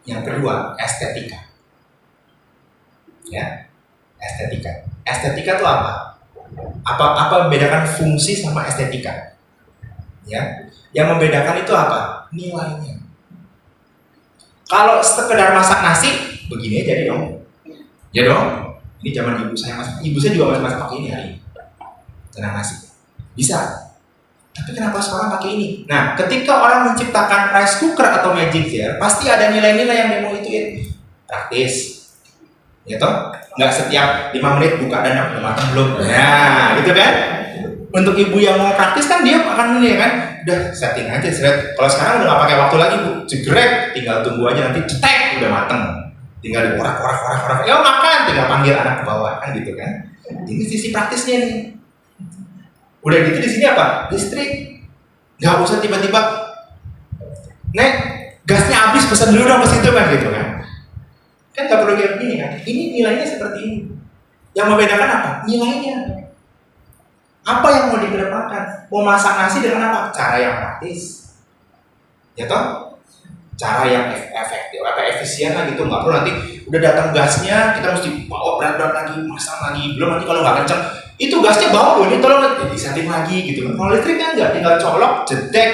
Yang kedua, estetika. Ya, estetika. Estetika itu apa? Apa membedakan fungsi sama estetika? Ya, yang membedakan itu apa? Nilainya. Kalau sekedar masak nasi, begini aja dong. Ya dong. Ini zaman ibu saya masak. Ibu saya juga masih masak pakai ini hari ini. Tenang nasi. Bisa. Tapi kenapa sekarang pakai ini? Nah, ketika orang menciptakan rice cooker atau magic jar, pasti ada nilai-nilai yang dia mau ituin. Praktis, ya toh? Nggak setiap 5 menit buka dan udah matang belum? Nah, gitu kan? Untuk ibu yang mau praktis kan dia akan nilai kan? Udah setting aja, seret. Kalau sekarang udah nggak pakai waktu lagi Bu, jegrek, tinggal tunggu aja nanti cetek udah mateng. Tinggal diorak, ya makan, tinggal panggil anak ke bawah kan gitu kan? Ini sisi praktisnya nih. Udah gitu di sini apa? Listrik. Nggak usah tiba-tiba, Nek, gasnya habis, pesan dulu dong ke situ kan gitu kan? Kan nggak perlu kayak begini kan? Ini nilainya seperti ini. Yang membedakan apa? Nilainya. Apa yang mau dikedepankan? Mau masak nasi dengan apa? Cara yang praktis, ya toh? Cara yang efektif, efisien lah gitu. Nggak perlu nanti udah datang gasnya, kita mesti bawa berat-berat lagi, masak lagi. Belum nanti kalau nggak kenceng, itu gasnya bau loh, ini tolong disetting lagi gitu kan. Kalau listrik kan nggak, tinggal colok, jedek.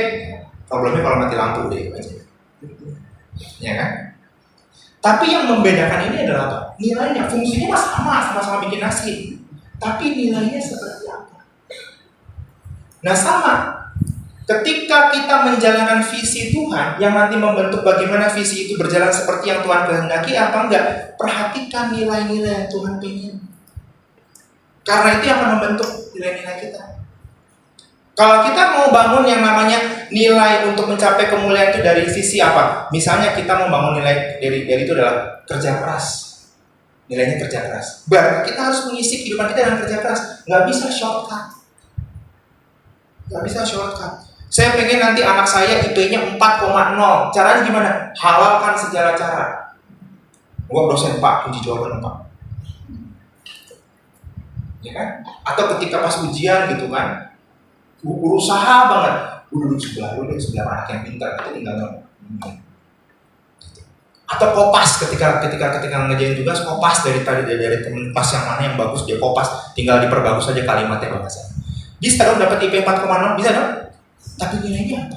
Problemnya kalau mati lampu deh aja. Ya kan? Tapi yang membedakan ini adalah apa? Nilainya, fungsinya sama-sama bikin nasi. Tapi nilainya seperti apa? Nah sama, ketika kita menjalankan visi Tuhan yang nanti membentuk bagaimana visi itu berjalan seperti yang Tuhan kehendaki apa enggak, perhatikan nilai-nilai yang Tuhan ingin. Karena itu yang akan membentuk nilai-nilai kita. Kalau kita mau bangun yang namanya nilai untuk mencapai kemuliaan itu dari sisi apa? Misalnya kita mau bangun nilai dari itu adalah kerja keras. Nilainya kerja keras. Berarti kita harus mengisi kehidupan kita dengan kerja keras. Nggak bisa shortcut. Nggak bisa shortcut. Saya pengen nanti anak saya IP-nya 4,0. Caranya gimana? Halalkan segala cara. Gua dosen Pak, kunci jawaban Pak. Ya kan? Atau ketika pas ujian gitu kan, berusaha banget. Gue duduk sebelah lu deh, sebelah anak yang pintar, itu tinggal ngomong. Atau kopas ketika ngerjain tugas, kopas dari temen pas yang mana yang bagus dia kopas, tinggal diperbagus aja kalimatnya bahasa. Dia sekarang dapat IP 4,0 bisa dong? Tapi nilainya apa?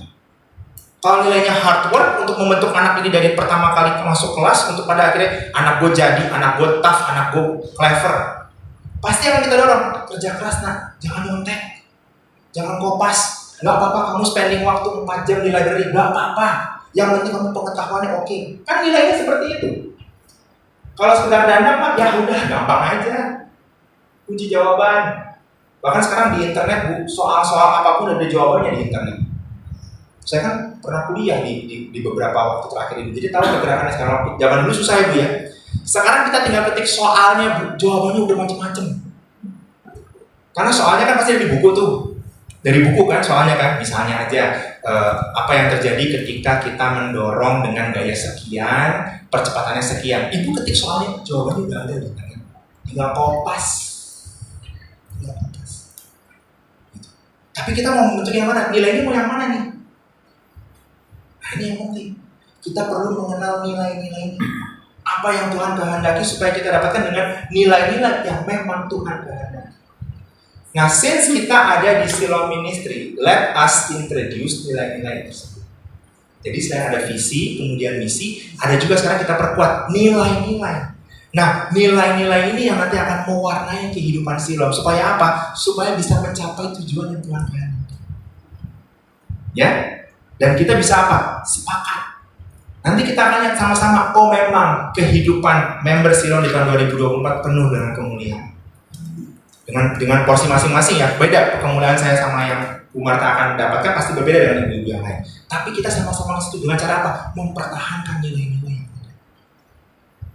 Kalau nilainya hard work untuk membentuk anak ini dari pertama kali masuk kelas untuk pada akhirnya anak gue jadi, anak gue tough, anak gue clever, pasti akan kita dorong kerja keras nak, jangan nyontek. Jangan kopas, nggak apa-apa kamu spending waktu 4 jam di library, nggak apa-apa. Yang penting kamu pengetahuannya oke. Kan nilainya seperti itu. Kalau sekedar dandan mah ya udah gampang aja. Kunci jawaban. Bahkan sekarang di internet soal-soal apapun ada jawabannya di internet. Saya kan pernah kuliah di beberapa waktu terakhir ini, jadi tahu pergerakannya sekarang. Zaman dulu susah ya Bu ya. Sekarang kita tinggal ketik soalnya Bu, jawabannya udah macam-macam. Karena soalnya kan pasti ada di buku tuh. Dari buku kan soalnya kan, misalnya aja apa yang terjadi ketika kita mendorong dengan gaya sekian, percepatannya sekian. Ibu ketik soalnya, jawabannya udah ada di internet. Tinggal kopas. Gitu. Tapi kita mau membentuk yang mana? Nilainya mau yang mana nih? Nah, ini yang penting. Kita perlu mengenal nilai-nilai ini. Apa yang Tuhan kehendaki supaya kita dapatkan dengan nilai-nilai yang memang Tuhan kehendaki. Nah, since kita ada di Siloam Ministry, let us introduce nilai-nilai tersebut. Jadi selain ada visi, kemudian misi, ada juga sekarang kita perkuat nilai-nilai. Nah, nilai-nilai ini yang nanti akan mewarnai kehidupan Siloam. Supaya apa? Supaya bisa mencapai tujuan yang Tuhan kehendaki. Ya? Dan kita bisa apa? Sepakat. Nanti kita akan lihat sama-sama, oh memang kehidupan member Siloam di tahun 2024 penuh dengan kemuliaan. Dengan porsi masing-masing ya, beda kemuliaan saya sama yang Bu Marta akan dapatkan pasti berbeda dengan ibu yang lain. Tapi kita sama-sama setuju dengan cara apa? Mempertahankan nilai-nilai yang ada.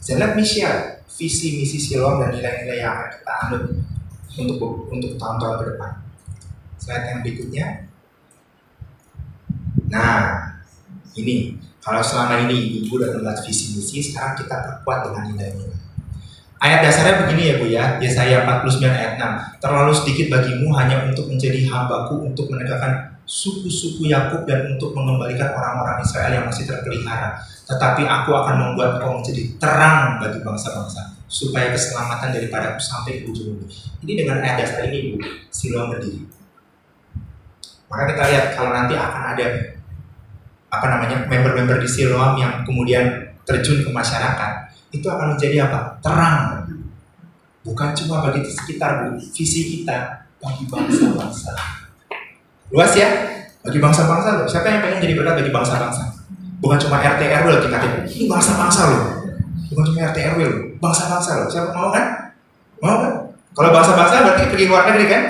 So let me share visi misi Siloam dan nilai-nilai yang akan kita anut untuk tahun-tahun ke depan. Slide yang berikutnya. Nah, ini kalau selama ini ibu udah melihat visi misi, sekarang kita perkuat dengan nilai-nilai. Ayat dasarnya begini ya Bu ya, Yesaya 49 ayat 6. Terlalu sedikit bagimu hanya untuk menjadi hambaku untuk menegakkan suku-suku Yakub dan untuk mengembalikan orang-orang Israel yang masih terpelihara. Tetapi aku akan membuat kau menjadi terang bagi bangsa-bangsa supaya keselamatan daripada aku sampai ke ujung bumi. Ini dengan ayat dasar ini Bu, Siloam berdiri. Maka kita lihat kalau nanti akan ada member-member di Siloam yang kemudian terjun ke masyarakat. Itu akan menjadi apa? Terang. Bukan cuma bagi sekitar Bu, visi kita bagi bangsa-bangsa. Luas ya? Bagi bangsa-bangsa loh. Siapa yang pengen jadi berkat bagi bangsa-bangsa? Bukan cuma RT RW loh tingkatnya. Ini bangsa-bangsa loh. Bukan cuma RT RW loh. Bangsa-bangsa loh. Siapa mau kan? Mau kan? Kalau bangsa-bangsa berarti pergi luar negeri kan?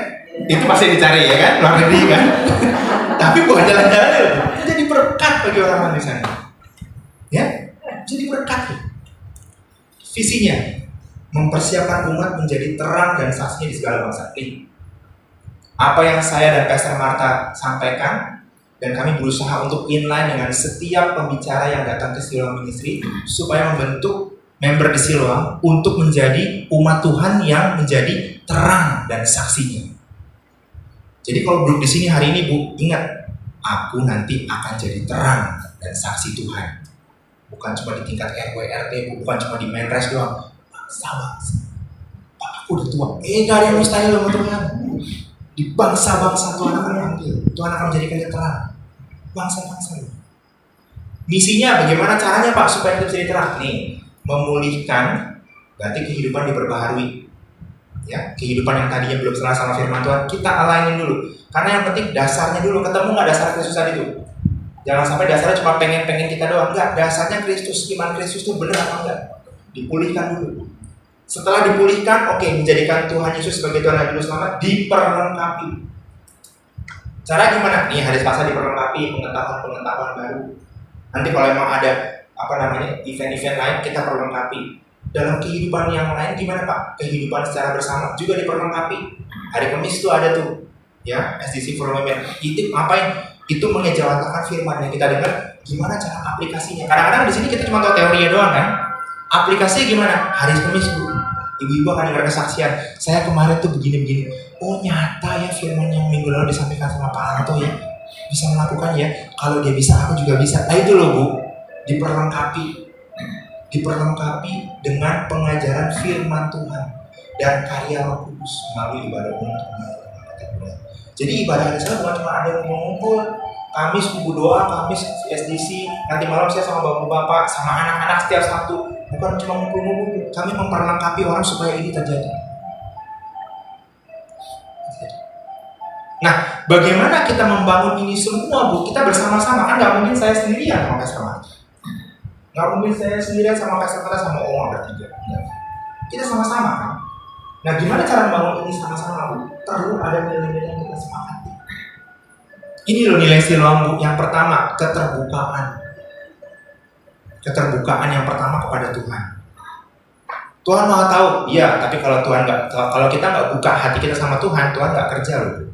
Itu pasti dicari ya kan? Luar negeri kan? Tapi bukan jalan-jalan loh. Jadi berkat bagi orang-orang di sana. Ya? Jadi berkat loh. Visinya mempersiapkan umat menjadi terang dan saksinya di segala bangsa. Nih, apa yang saya dan Pastor Marta sampaikan dan kami berusaha untuk inline dengan setiap pembicara yang datang ke Siloam Ministry supaya membentuk member di Siloam untuk menjadi umat Tuhan yang menjadi terang dan saksinya. Jadi kalau duduk di sini hari ini Bu, ingat, aku nanti akan jadi terang dan saksi Tuhan. Bukan cuma di tingkat RW, RT, bukan cuma di Menres doang. Bangsa-bangsa. Pak, aku udah tua. Gak ada yang mustahil sama Tuhan. Di bangsa-bangsa Tuhan akan ambil. Tuhan akan menjadikan dia terang. Bangsa-bangsa. Misinya bagaimana caranya Pak supaya kita bisa diterang? Nih, memulihkan, berarti kehidupan diperbaharui. Ya, kehidupan yang tadinya belum serah sama firman Tuhan, kita alainin dulu. Karena yang penting dasarnya dulu, ketemu nggak dasar Kristus tadi itu? Jangan sampai dasarnya cuma pengen-pengen kita doang. Enggak, dasarnya Kristus, iman Kristus itu benar apa enggak? Dipulihkan dulu. Setelah dipulihkan, oke, menjadikan Tuhan Yesus sebagai Tuhan dan Juru Selamat, diperlengkapi. Cara gimana? Nih, hari Selasa diperlengkapi, pengetahuan baru. Nanti kalau emang ada event-event lain, kita perlengkapi. Dalam kehidupan yang lain gimana Pak? Kehidupan secara bersama juga diperlengkapi. Hari Kamis itu ada tuh, ya, SDC for Women. Itu ngapain? Itu mengejawantahkan firman yang kita dengar. Gimana cara aplikasinya? Kadang-kadang di sini kita cuma tahu teorinya doang kan. Aplikasinya gimana? Hari Kamis Bu, ibu-ibu akan dengar kesaksian. Saya kemarin tuh begini-begini. Oh nyata ya firman yang minggu lalu disampaikan sama Pak Anto ya. Bisa melakukan ya. Kalau dia bisa, aku juga bisa. Nah itu loh Bu, diperlengkapi dengan pengajaran firman Tuhan dan karya Roh Kudus melalui ibadah umum. Jadi ibadah hari Selasa bukan cuma ada yang ngumpul, Kamis kubu doa, Kamis SDC, nanti malam saya sama bapak-bapak, sama anak-anak setiap Sabtu. Bukan cuma ngumpul-ngumpul, kami memperlengkapi orang supaya ini terjadi. Nah, bagaimana kita membangun ini semua Bu? Kita bersama-sama, kan nggak mungkin saya sendirian sama Pastor Marta. Nggak mungkin saya sendirian sama Pastor Marta sama Oma bertiga. Kita sama-sama kan? Nah, gimana cara membangun ini sama-sama Bu? Perlu ada nilai-nilai yang kita sepakati. Ini loh nilai Siloam Bu. Yang pertama, keterbukaan. Keterbukaan yang pertama kepada Tuhan. Tuhan Maha tahu, iya. Tapi kalau kita nggak buka hati kita sama Tuhan, Tuhan nggak kerja loh.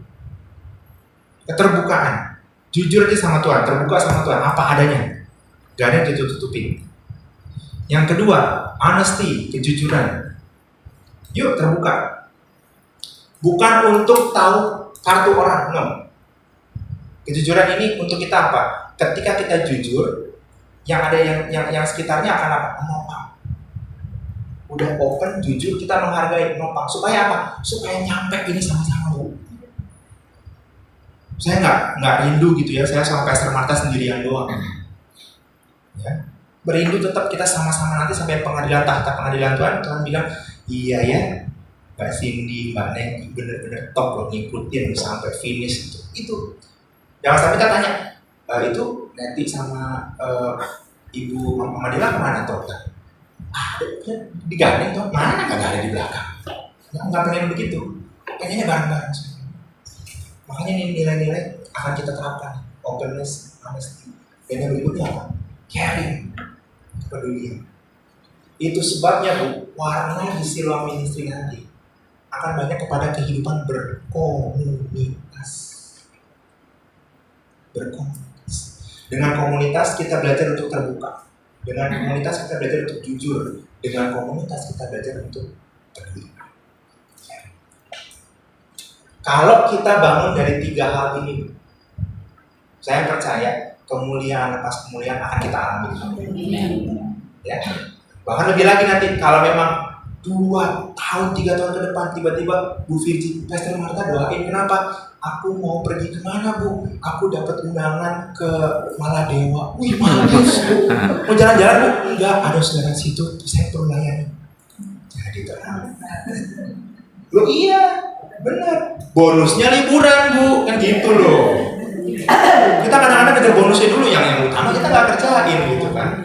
Keterbukaan, jujur aja sama Tuhan, terbuka sama Tuhan, apa adanya, gak ada yang tutup-tutupin. Yang kedua, honesty, kejujuran. Yuk terbuka. Bukan untuk tahu kartu orang, no. Kejujuran ini untuk kita apa? Ketika kita jujur, yang ada yang sekitarnya akan apa? Menopang. Udah open, jujur, kita menghargai, menopang. Supaya apa? Supaya nyampe ini sama-sama Bu. Saya nggak rindu gitu ya, saya sama Pastor Marta sendirian doang. Ya, berindu tetap kita sama-sama nanti sampai tahta pengadilan Tuhan. Tuhan bilang, iya ya, Mbak Cindy, Mbak Neng, bener-bener top loh ngikutin sampai finish itu. Jangan sampai kita tanya, itu nanti sama Ibu Mama Dila kemana tuh? Digandeng tuh, mana nggak ada di belakang? Nggak pengen begitu, pengennya bareng-bareng. Makanya nilai-nilai akan kita terapkan, openness, honesty. Dan yang berikutnya apa? Caring, kepedulian. Itu sebabnya Bu, warna di Siloam Ministry nanti akan banyak kepada kehidupan berkomunitas. Dengan komunitas kita belajar untuk terbuka. Dengan komunitas kita belajar untuk jujur. Dengan komunitas kita belajar untuk peduli. Kalau kita bangun dari 3 hal ini, saya percaya kemuliaan lepas kemuliaan akan kita alami. Ya. Bahkan lebih lagi nanti kalau memang 2 tahun, 3 tahun ke depan tiba-tiba Bu Virgi, Pastor Marta doain, kenapa? Aku mau pergi kemana Bu? Aku dapat undangan ke Maladewa. Wih bagus Bu. Mau jalan-jalan Bu? Enggak, ada saudara situ, saya perlu layani. Jadi terang. Loh iya. Benar, bonusnya liburan Bu, kan gitu loh. Kita kadang-kadang kejar bonusnya dulu, yang utama kita nggak kerjain gitu kan.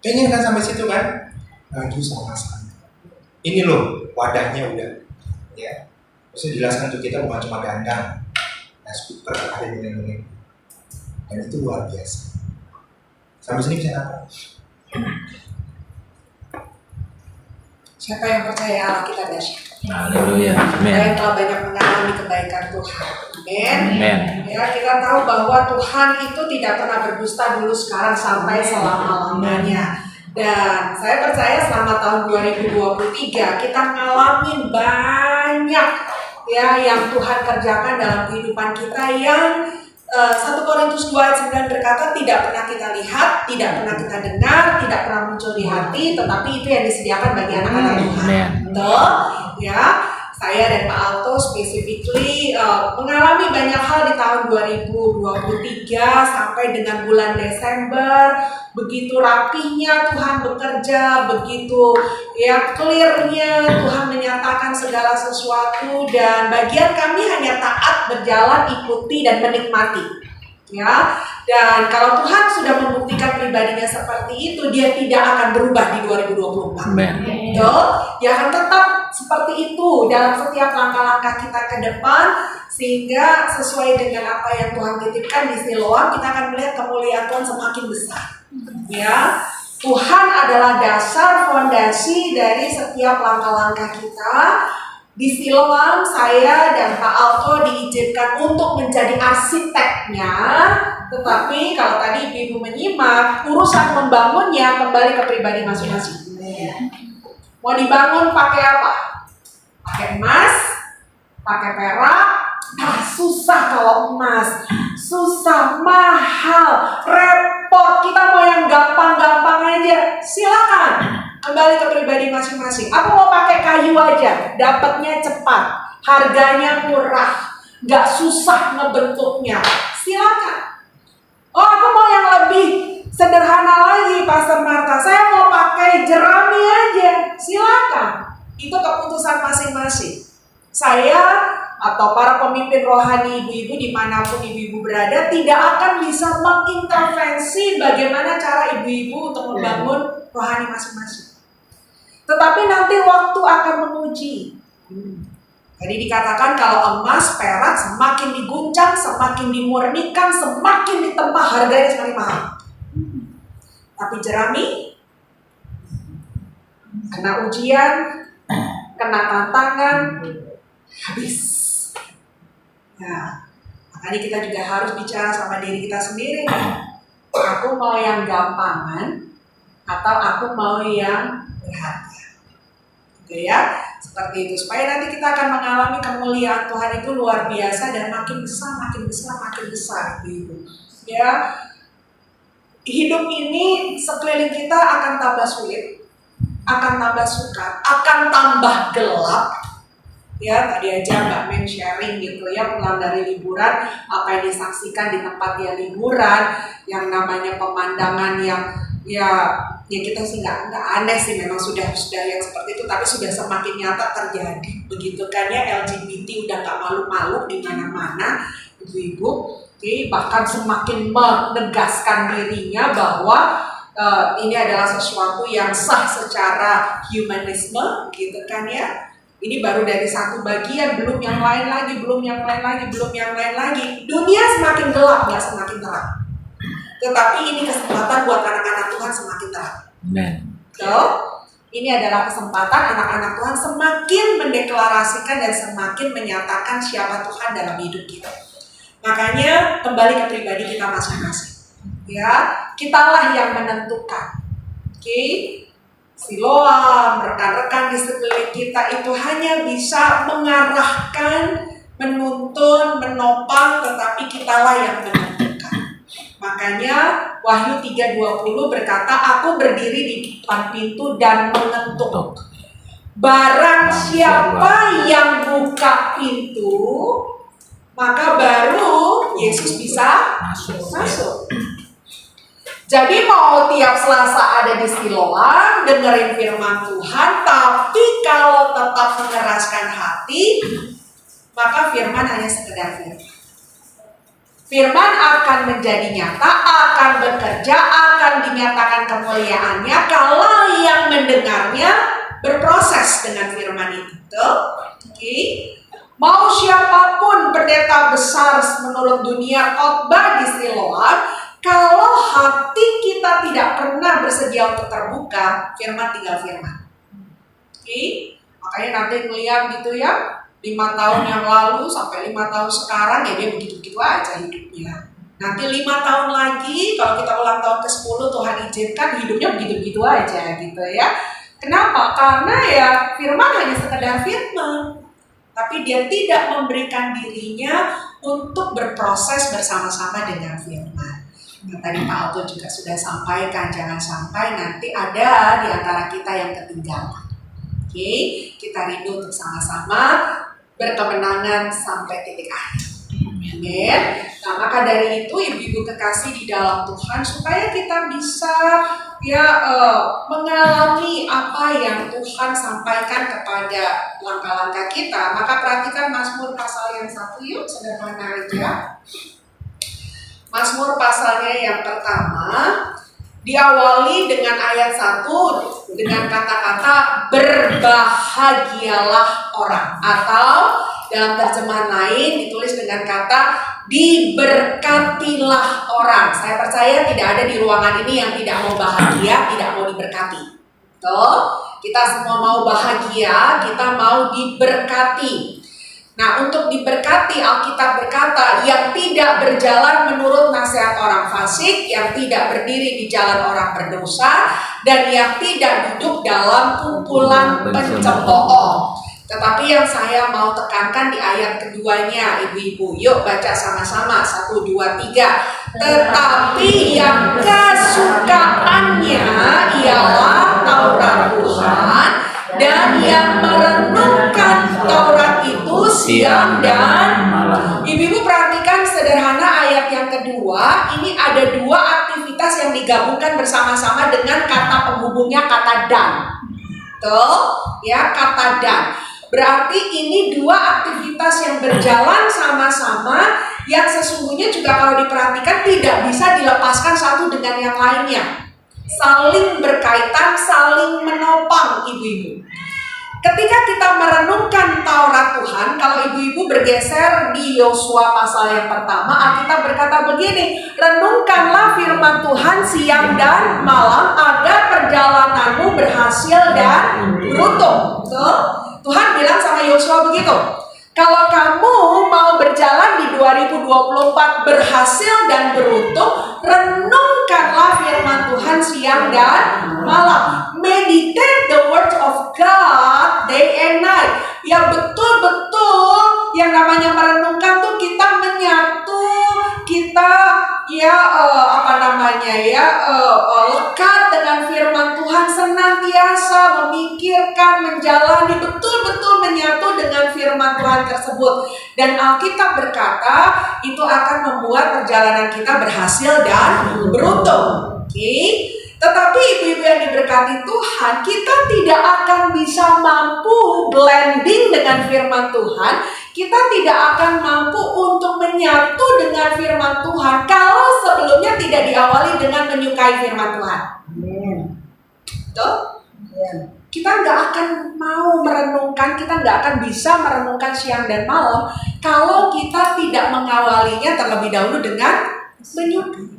Pengen kan sampai situ kan? Maju sama-sama. Ini loh wadahnya udah, ya. Terus dijelaskan untuk kita bukan cuma dandang, speaker, ada nilai-nilai, dan itu luar biasa. Sampai sini bisa apa? Siapa yang percaya Allah kita dahsyat? Haleluya. Amin. Yang telah banyak mengalami kebaikan Tuhan. Amin. Amin. Ya, kita tahu bahwa Tuhan itu tidak pernah berdusta dulu, sekarang, sampai selama-lamanya. Dan saya percaya selama tahun 2023 kita ngalamin banyak ya yang Tuhan kerjakan dalam kehidupan kita, yang 1 Korintus 2 ayat 9 berkata, tidak pernah kita lihat, tidak pernah kita dengar, tidak pernah muncul di hati, tetapi itu yang disediakan bagi anak-anak Tuhan. Betul? Ya. saya dan Pak Alto specifically mengalami banyak hal di tahun 2023 sampai dengan bulan Desember. Begitu rapihnya Tuhan bekerja, begitu ya clearnya Tuhan menyatakan segala sesuatu, dan bagian kami hanya taat, berjalan, ikuti dan menikmati. Ya, dan kalau Tuhan sudah membuktikan pribadinya seperti itu, dia tidak akan berubah di 2024. Betul? Dia akan tetap seperti itu dalam setiap langkah-langkah kita ke depan, sehingga sesuai dengan apa yang Tuhan titipkan di Siloam, kita akan melihat kemuliaan Tuhan semakin besar. Ya, Tuhan adalah dasar fondasi dari setiap langkah-langkah kita. Di Siloam, saya dan Pak Alto diizinkan untuk menjadi arsiteknya. Tetapi kalau tadi Ibu menyimak, urusan membangunnya kembali ke pribadi masing-masing. Mau dibangun pakai apa? Pakai emas? Pakai perak? Nah, susah kalau emas. Susah, mahal, repot. Kita mau yang gampang-gampang aja. Silakan. Kembali ke pribadi masing-masing. Aku mau pakai kayu aja, dapatnya cepat, harganya murah, nggak susah ngebentuknya. Silakan. Oh, aku mau yang lebih sederhana lagi, Pastor Marta. Saya mau pakai jerami aja. Silakan. Itu keputusan masing-masing. Saya atau para pemimpin rohani ibu-ibu dimanapun ibu-ibu berada tidak akan bisa mengintervensi bagaimana cara ibu-ibu untuk membangun rohani masing-masing. Tetapi nanti waktu akan menguji. Jadi dikatakan kalau emas, perak semakin diguncang, semakin dimurnikan, semakin ditempa, harganya semakin mahal. Tapi jerami, kena ujian, kena tantangan, habis. Nah, makanya kita juga harus bicara sama diri kita sendiri. Aku mau yang gampangan atau aku mau yang berharga, gitu ya, seperti itu, supaya nanti kita akan mengalami kemuliaan Tuhan itu luar biasa dan makin besar, makin besar, makin besar, gitu. Ya, hidup ini sekeliling kita akan tambah sulit, akan tambah sukar, akan tambah gelap. Ya, tadi aja Mbak Men sharing gitu ya, pulang dari liburan, apa yang disaksikan di tempat dia liburan, yang namanya pemandangan yang ya kita sih nggak aneh sih, memang sudah yang seperti itu, tapi sudah semakin nyata terjadi, begitu kan ya. LGBT udah nggak malu-malu di mana-mana, ibu-ibu, bahkan semakin menegaskan dirinya bahwa ini adalah sesuatu yang sah secara humanisme, gitu kan ya. Ini baru dari satu bagian, belum yang lain lagi, belum yang lain lagi, belum yang lain lagi. Dunia semakin gelap, nggak semakin terang. Tetapi ini kesempatan buat anak-anak Tuhan semakin terang. So, ini adalah kesempatan anak-anak Tuhan semakin mendeklarasikan dan semakin menyatakan siapa Tuhan dalam hidup kita. Makanya kembali ke pribadi kita masing-masing. Ya, kitalah yang menentukan. Oke? Siloam, rekan-rekan di sekeliling kita itu hanya bisa mengarahkan, menuntun, menopang, tetapi kitalah yang menentukan. Makanya Wahyu 3:20 berkata, aku berdiri di depan pintu dan mengetuk. Barang siapa yang buka pintu, maka baru Yesus bisa masuk. Jadi mau tiap Selasa ada di Siloam, dengerin firman Tuhan, tapi kalau tetap mengeraskan hati, maka firman hanya sekedar firman. Firman akan menjadi nyata, akan bekerja, akan dinyatakan kemuliaannya kalau yang mendengarnya berproses dengan firman itu. Oke. Mau siapapun pendeta besar menurut dunia khotbah di Siloam, kalau hati kita tidak pernah bersedia untuk terbuka, firman tinggal firman. Oke, makanya nanti ngeliat gitu ya, 5 tahun yang lalu sampai 5 tahun sekarang ya dia begitu-begitu aja hidupnya. Nanti 5 tahun lagi, kalau kita ulang tahun ke-10 Tuhan izinkan, hidupnya begitu-begitu aja gitu ya. Kenapa? Karena ya firman hanya sekedar firman, tapi dia tidak memberikan dirinya untuk berproses bersama-sama dengan firman. Yang tadi Pak Alto juga sudah sampaikan, jangan sampai nanti ada di antara kita yang ketinggalan. Oke, kita rindu untuk sama-sama berkemenangan sampai titik akhir. Amin. Nah, maka dari itu ibu-ibu kekasih di dalam Tuhan, supaya kita bisa mengalami apa yang Tuhan sampaikan kepada langkah-langkah kita, maka perhatikan Mazmur pasal yang 1 yuk, sederhana aja. Mazmur pasalnya yang pertama diawali dengan ayat 1 dengan kata-kata berbahagialah orang, atau dalam terjemahan lain ditulis dengan kata diberkatilah orang. Saya percaya tidak ada di ruangan ini yang tidak mau bahagia, tidak mau diberkati. Betul? Kita semua mau bahagia, kita mau diberkati. Nah, untuk diberkati, Alkitab berkata, yang tidak berjalan menurut nasihat orang fasik, yang tidak berdiri di jalan orang berdosa, dan yang tidak duduk dalam kumpulan pencemooh. Tetapi yang saya mau tekankan di ayat keduanya, ibu-ibu, yuk baca sama-sama, 1, 2, 3. Tetapi yang kesukaannya ialah Taurat Tuhan, dan yang merenungkan Taurat itu siang dan malam. Ibu-ibu perhatikan sederhana ayat yang kedua, ini ada dua aktivitas yang digabungkan bersama-sama dengan kata penghubungnya, kata dan. Betul? Ya, kata dan. Berarti ini dua aktivitas yang berjalan sama-sama, yang sesungguhnya juga kalau diperhatikan tidak bisa dilepaskan satu dengan yang lainnya. Saling berkaitan, saling menopang, ibu-ibu. Ketika kita merenungkan Taurat Tuhan, kalau ibu-ibu bergeser di Yosua pasal yang pertama, Alkitab berkata begini, renungkanlah firman Tuhan siang dan malam agar perjalananmu berhasil dan beruntung. Betul? Tuhan bilang sama Yosua begitu. Kalau kamu mau berjalan di 2024 berhasil dan beruntung, renungkanlah firman Tuhan siang dan malam. Meditate the words of God day and night. Ya betul-betul yang namanya merenungkan tuh kita menyatu, kita lekat dengan firman Tuhan, senantiasa memikirkan, menjalani, betul-betul menyatu dengan firman Tuhan tersebut. Dan Alkitab berkata itu akan membuat perjalanan kita berhasil dan beruntung. Oke? Tetapi ibu-ibu yang diberkati Tuhan, kita tidak akan bisa mampu blending dengan firman Tuhan. Kita tidak akan mampu untuk menyatu dengan firman Tuhan kalau sebelumnya tidak diawali dengan menyukai firman Tuhan. Betul? Kita nggak akan mau merenungkan, kita nggak akan bisa merenungkan siang dan malam kalau kita tidak mengawalinya terlebih dahulu dengan menyukai.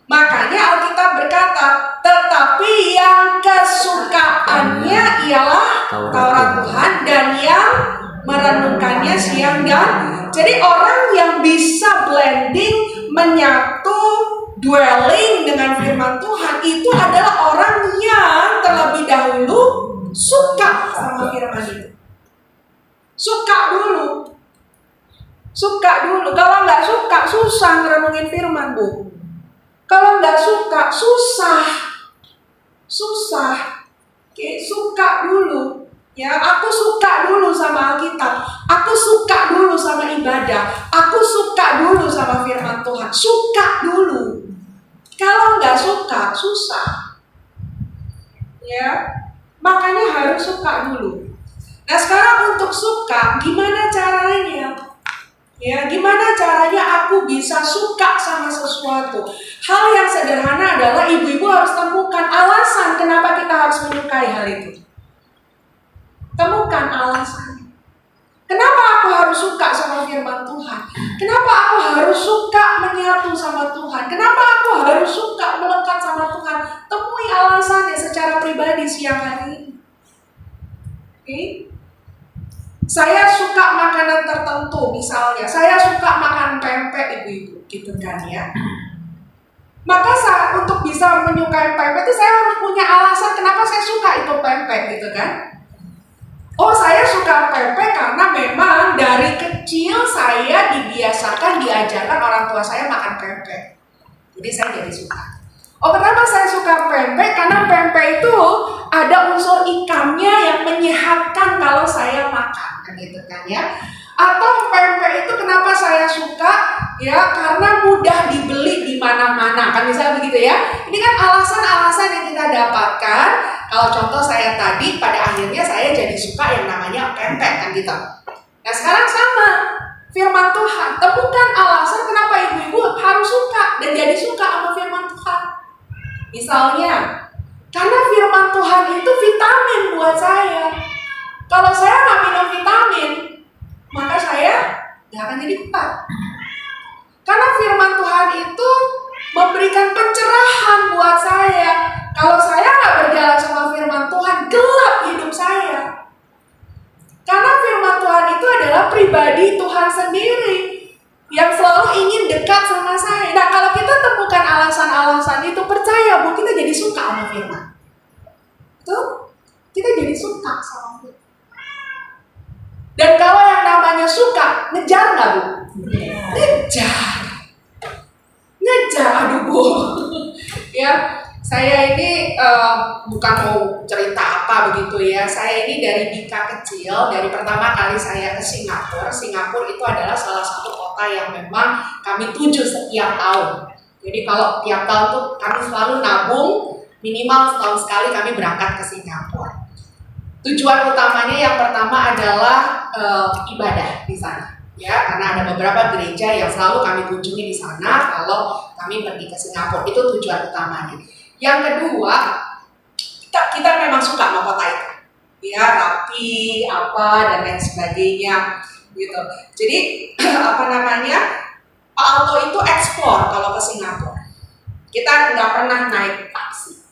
Makanya Alkitab berkata, tetapi yang kesukaannya ialah Taurat Tuhan, dan yang merenungkannya siang dan. Jadi orang yang bisa blending, menyatu, dwelling dengan firman Tuhan itu adalah orang yang terlebih dahulu suka sama firman itu. Suka dulu. Kalau nggak suka, susah ngerenungin firman, Bu. Kalau nggak suka, susah. Oke, suka dulu. Ya, aku suka dulu sama Alkitab. Aku suka dulu sama ibadah. Aku suka dulu sama firman Tuhan. Suka dulu. Kalau nggak suka, susah. Ya, makanya harus suka dulu. Nah, sekarang untuk suka, gimana caranya? Ya, gimana caranya aku bisa suka sama sesuatu? Hal yang sederhana adalah ibu-ibu harus temukan alasan kenapa kita harus menyukai hal itu. Temukan alasannya. Kenapa aku harus suka sama firman Tuhan? Kenapa aku harus suka menyatu sama Tuhan? Kenapa aku harus suka melekat sama Tuhan? Temui alasannya secara pribadi siang hari ini. Oke? Saya suka makanan tertentu, misalnya saya suka makan pempek, ibu-ibu, gitu kan ya. Maka untuk bisa menyukai pempek itu saya harus punya alasan kenapa saya suka itu pempek, gitu kan. Oh, saya suka pempek karena memang dari kecil saya dibiasakan, diajarkan orang tua saya makan pempek. Jadi saya jadi suka. Oh, kenapa saya suka pempek? Karena pempek itu ada unsur ikannya yang menyehatkan kalau saya makan, kan gitu kan ya. Atau pempek itu kenapa saya suka? Ya karena mudah dibeli di mana-mana, kan misalnya begitu ya. Ini kan alasan-alasan yang kita dapatkan. Kalau contoh saya tadi, pada akhirnya saya jadi suka yang namanya pempek, kan gitu. Nah sekarang sama, firman Tuhan. Temukan alasan kenapa ibu-ibu harus suka dan jadi suka sama firman Tuhan. Misalnya, karena firman Tuhan itu vitamin buat saya. Kalau saya nggak minum vitamin, maka saya nggak akan jadi kuat. Karena firman Tuhan itu memberikan pencerahan buat saya. Kalau saya nggak berjalan sama firman Tuhan, gelap hidup saya. Karena firman Tuhan itu adalah pribadi Tuhan sendiri yang selalu ingin dekat sama saya. Nah kalau kita temukan alasan-alasan itu, percaya Bu, kita jadi suka sama firman. Tuh, kita jadi suka sama firman. Dan kalau yang namanya suka, ngejar nggak Bu? Ngejar, aduh Bu. Ya, saya ini bukan mau cerita apa begitu ya. Saya ini dari Dika kecil, dari pertama kali saya ke Singapura. Singapura itu adalah salah satu kota yang memang kami tuju setiap tahun. Jadi kalau tiap tahun tuh kami selalu nabung, minimal setahun sekali kami berangkat ke Singapura. Tujuan utamanya yang pertama adalah ibadah di sana. Ya, karena ada beberapa gereja yang selalu kami kunjungi di sana kalau kami pergi ke Singapura. Itu tujuan utamanya. Yang kedua, kita memang suka sama kota itu. Ya, rapi, apa dan lain sebagainya gitu. Jadi apa namanya? Pak Alto itu eksplor kalau ke Singapura. Kita nggak pernah naik taksi.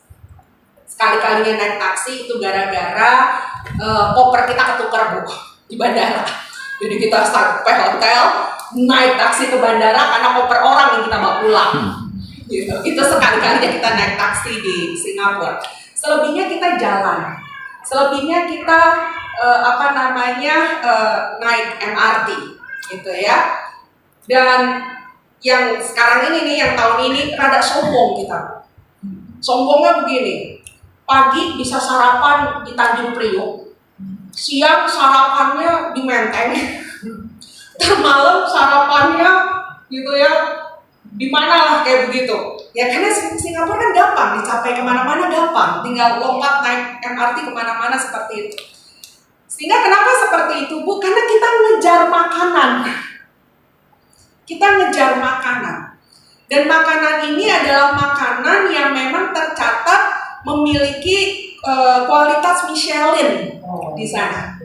Sekali-kalinya naik taksi itu gara-gara koper kita ketukar Bu di bandara. Jadi kita sampai hotel, naik taksi ke bandara karena koper orang yang kita bawa pulang. Gitu. Itu sekali-kalinya kita naik taksi di Singapura. Selebihnya kita jalan. Selebihnya kita naik MRT, gitu ya. Dan yang sekarang ini nih, yang tahun ini rada sombong kita. Sombongnya begini. Pagi bisa sarapan di Tanjung Priok, siang sarapannya di Menteng, malam sarapannya gitu ya di mana lah kayak begitu. Ya karena Singapura kan gampang dicapai kemana-mana, gampang, tinggal lompat naik MRT kemana-mana seperti itu. Sehingga kenapa seperti itu Bu? Karena kita ngejar makanan. Kita ngejar makanan. Dan makanan ini adalah makanan yang memang tercatat memiliki kualitas Michelin di sana.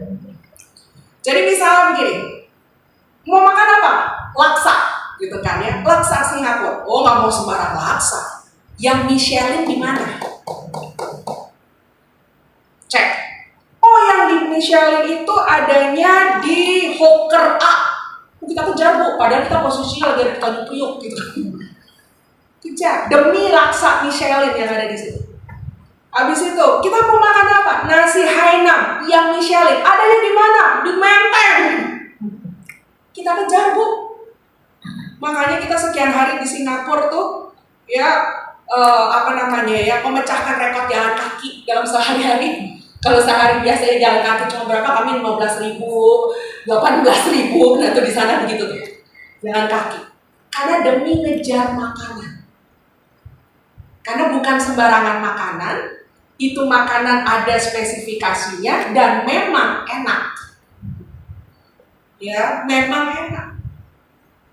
Jadi misalnya begini, mau makan apa? Laksa, gitu kan ya? Laksa Singapura. Oh, nggak mau sembarang laksa. Yang Michelin di mana? Cek. Oh, yang di Michelin itu adanya di Hawker A. Kita kejar Bu, padahal kita posisinya lagi di Tanjung Priok gitu. Kejar demi laksa Michelin yang ada di situ. Habis itu kita mau makan apa? Nasi Hainam yang Michelin. Adanya di mana? Di Menteng. Kita kejar Bu. Makanya kita sekian hari di Singapura tuh ya memecahkan rekor jalan kaki dalam sehari-hari. Kalau sehari biasanya jalan kaki cuma berapa? Kami 15.000, 18.000, nah tuh di sana begitu tuh. Jalan kaki. Karena demi ngejar makanan. Karena bukan sembarangan makanan. Itu makanan ada spesifikasinya dan memang enak. Ya, memang enak.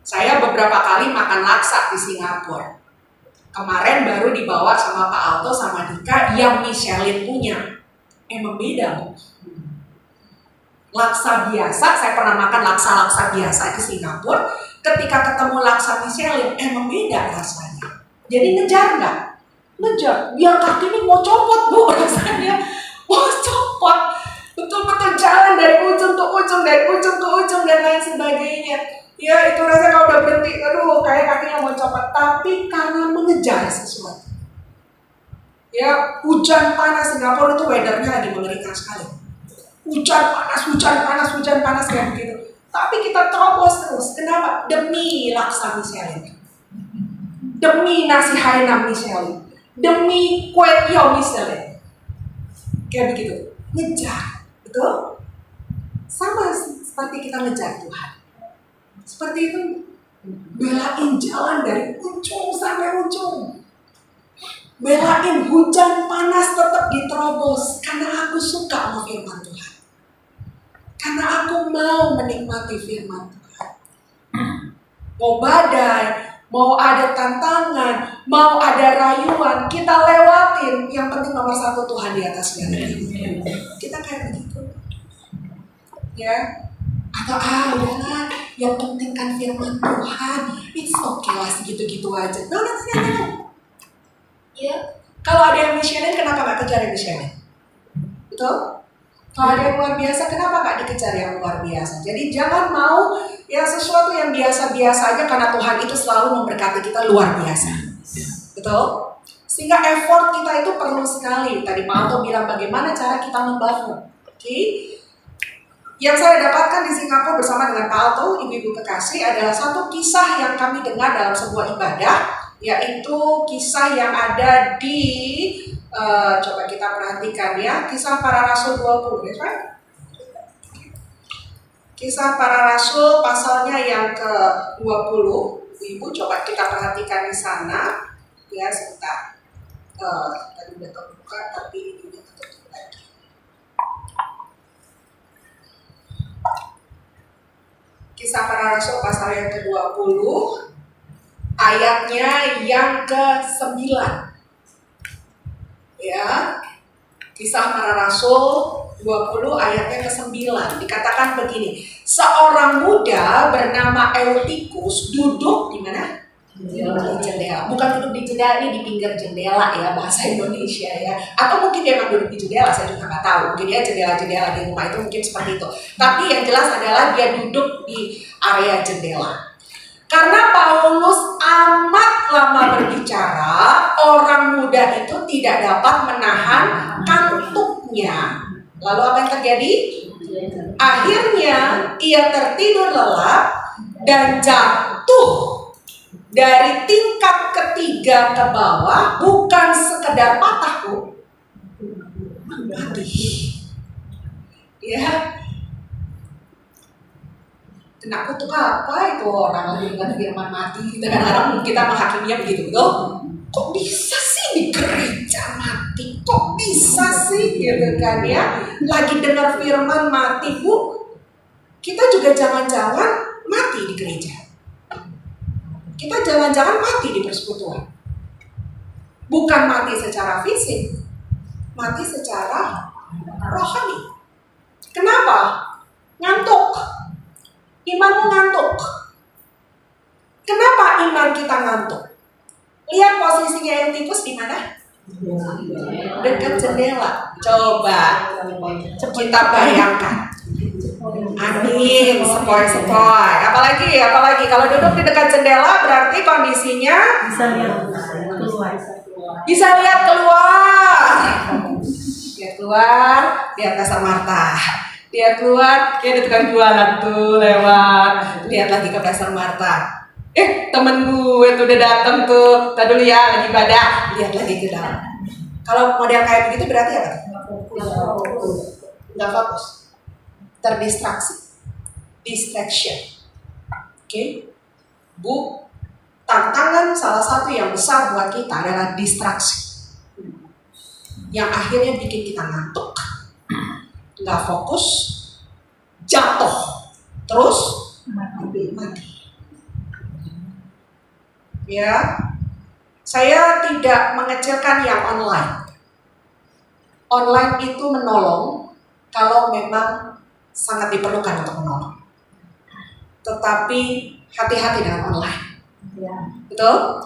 Saya beberapa kali makan laksa di Singapura. Kemarin baru dibawa sama Pak Alto sama Dika yang Michelin punya. Emang beda Bu. Laksa biasa, saya pernah makan laksa biasa di Singapura. Ketika ketemu laksa Michelin, emang beda rasanya. Jadi ngejar nggak? Ngejar, biar kaki ini mau copot Bu rasanya, mau copot, betul-betul jalan dari ujung ke ujung, dari ujung ke ujung dan lain sebagainya. Ya itu rasanya kalau udah berhenti, aduh kayak kakinya mau copot, tapi karena mengejar sesuatu. Ya hujan panas Singapura itu weathernya lagi mengerikan sekali. Hujan panas kayak begitu. Tapi kita terobos terus, kenapa? Demi laksa Michelin, demi nasi Hainam Michelin. Demi kue tiaw Michelin. Kayak begitu, ngejar, betul? Sama seperti kita ngejar Tuhan. Seperti itu, belain jalan dari ujung sampai ujung. Belain hujan panas tetap diterobos, karena aku suka sama firman Tuhan. Karena aku mau menikmati firman Tuhan. Mau badai, mau ada tantangan, mau ada rayuan, kita lewatin. Yang penting nomor satu Tuhan di atas segalanya. Kita kayak begitu. Ya, atau udahlah, yang penting kan firman Tuhan. It's okay lah segitu-gitu aja. No. Ya, kalau ada yang missioner, kenapa gak kejar yang missioner? Betul? Kalau ada yang luar biasa, kenapa gak dikejar yang luar biasa? Jadi jangan mau ya sesuatu yang biasa-biasa aja, karena Tuhan itu selalu memberkati kita luar biasa. Betul? Sehingga effort kita itu perlu sekali. Tadi Pak Alto bilang bagaimana cara kita membangun. Oke? Yang saya dapatkan di Singapura bersama dengan Pak Alto, ibu-ibu kekasih, adalah satu kisah yang kami dengar dalam sebuah ibadah, yaitu kisah yang ada di coba kita perhatikan ya, Kisah Para Rasul 20, right? Kisah Para Rasul pasalnya yang ke-20. Ibu coba kita perhatikan di sana. Ya, sebentar. Tadi udah terbuka tapi ini tertutup lagi. Kisah Para Rasul pasal yang ke-20, ayatnya yang ke-9. Ya, Kisah Para Rasul 20 ayatnya ke-9 dikatakan begini. Seorang muda bernama Eutikus duduk di mana? Di jendela. Bukan duduk di jendela, ini di pinggir jendela ya, bahasa Indonesia ya. Atau mungkin dia memang duduk di jendela, saya juga nggak tahu. Mungkin ya jendela-jendela di rumah itu mungkin seperti itu. Tapi yang jelas adalah dia duduk di area jendela. Karena Paulus amat lama berbicara, orang muda itu tidak dapat menahan kantuknya. Lalu apa yang terjadi? Akhirnya ia tertidur lelap dan jatuh dari tingkat ketiga ke bawah, bukan sekedar patah, Bu. Mati. Ya. Kena kutuk apa itu orang lagi dengan firman mati? Kadang-kadang kita menghakiminya begitu, betul? Kok bisa sih di gereja mati? Kok bisa sih gitu kan ya? Lagi dengar firman mati, Bu. Kita juga jangan-jangan mati di gereja. Kita jangan-jangan mati di persekutuan. Bukan mati secara fisik, mati secara rohani. Kenapa? Ngantuk. Imanmu ngantuk. Kenapa iman kita ngantuk? Lihat posisinya Eutikus di mana? Dekat jendela. Coba kita bayangkan. Amin, sepoi-sepoi. Apalagi kalau duduk di dekat jendela berarti kondisinya bisa lihat keluar. Bisa lihat keluar. Lihat keluar, lihat Pasar Marta. Dia keluar, kayak ada tukang jualan tuh lewat. Lihat lagi ke Pasar Marta. Temen gue tuh udah dateng tuh. Tadi dulu ya, lagi ibadah. Lihat lagi ke dalam. Kalau model kayak begitu berarti apa? Nggak fokus. Terdistraksi. Distraction. Oke? Bu, tantangan salah satu yang besar buat kita adalah distraksi. Yang akhirnya bikin kita ngantuk. Nggak fokus, jatuh, terus mati. Ya, saya tidak mengecilkan yang online. Online itu menolong kalau memang sangat diperlukan untuk menolong. Tetapi hati-hati dengan online. Betul?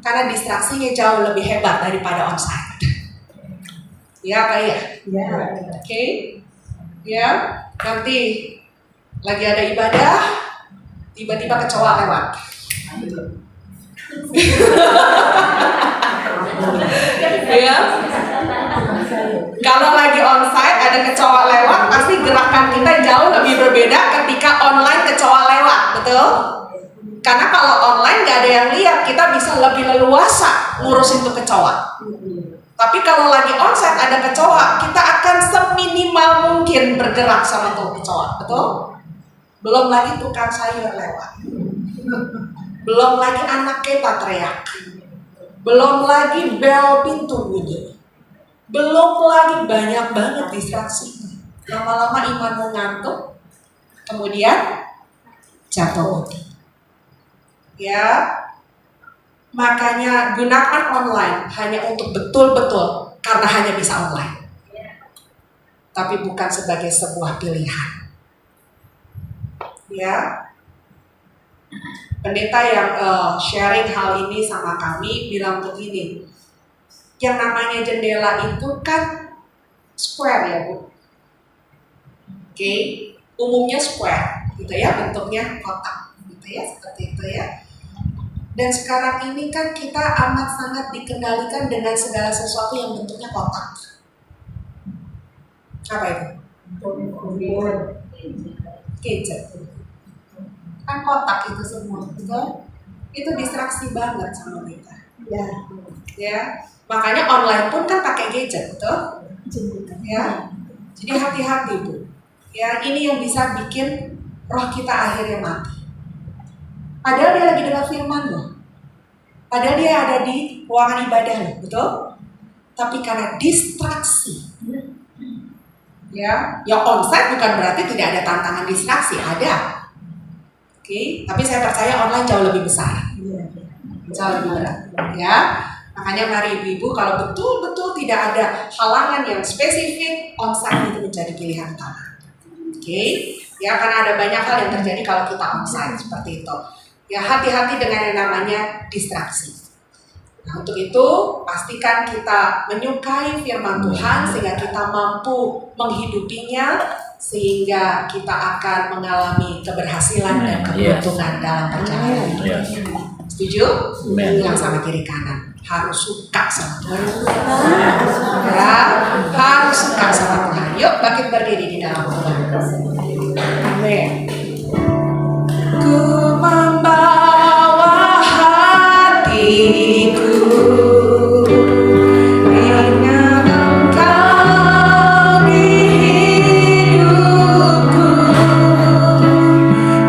Karena distraksinya jauh lebih hebat daripada onsite. Ya, Pak ya? Oke. Ya, nanti lagi ada ibadah, tiba-tiba kecoa lewat. Ya. Kalau lagi onsite ada kecoa lewat, pasti gerakan kita jauh lebih berbeda ketika online kecoa lewat, betul? Karena kalau online nggak ada yang lihat, kita bisa lebih leluasa ngurusin tuh kecoa. Tapi kalau lagi onsite ada kecoa, kita akan seminimal mungkin bergerak sama tuh kecoa, betul? Belum lagi tukang sayur lewat, belum lagi anak kita teriak, belum lagi bel pintu bunyi, belum lagi banyak banget distraksi. Lama-lama imanmu ngantuk, kemudian jatuh. Ya, makanya gunakan online hanya untuk betul-betul karena hanya bisa online, tapi bukan sebagai sebuah pilihan. Ya, pendeta yang sharing hal ini sama kami bilang begini, yang namanya jendela itu kan square ya Bu, oke, umumnya square gitu ya, bentuknya kotak gitu ya, seperti itu ya. Dan sekarang ini kan kita amat sangat dikendalikan dengan segala sesuatu yang bentuknya kotak. Apa itu? Gadget. Kan kotak itu semua, betul? Itu distraksi banget sama kita. Ya. Makanya online pun kan pakai gadget, betul? Ya. Jadi hati-hati Bu. Ya, ini yang bisa bikin roh kita akhirnya mati. Padahal dia lagi dengar firman loh. Padahal dia ada di ruangan ibadah loh, betul? Tapi karena distraksi. Ya onsite bukan berarti tidak ada tantangan distraksi, ada. Oke, tapi saya percaya online jauh lebih besar. Jauh lebih berat, ya. Makanya mari ibu-ibu kalau betul-betul tidak ada halangan yang spesifik, onsite itu menjadi pilihan utama. Oke, ya karena ada banyak hal yang terjadi kalau kita onsite seperti itu. Ya hati-hati dengan yang namanya distraksi. Nah untuk itu pastikan kita menyukai firman Tuhan sehingga kita mampu menghidupinya, sehingga kita akan mengalami keberhasilan dan keberuntungan dalam perjalanan hidup. Setuju? Bilang sama kiri kanan, harus suka sama Tuhan. Ya, harus suka sama Tuhan. Yuk bangkit berdiri di dalam Tuhan. Amin. Ku membawa hatiku ingat Engkau di hidupku,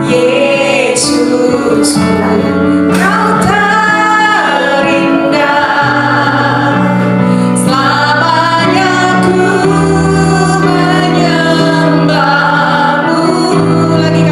Yesus, Kau terindah. Selamanya ku menyembahmu. Lagi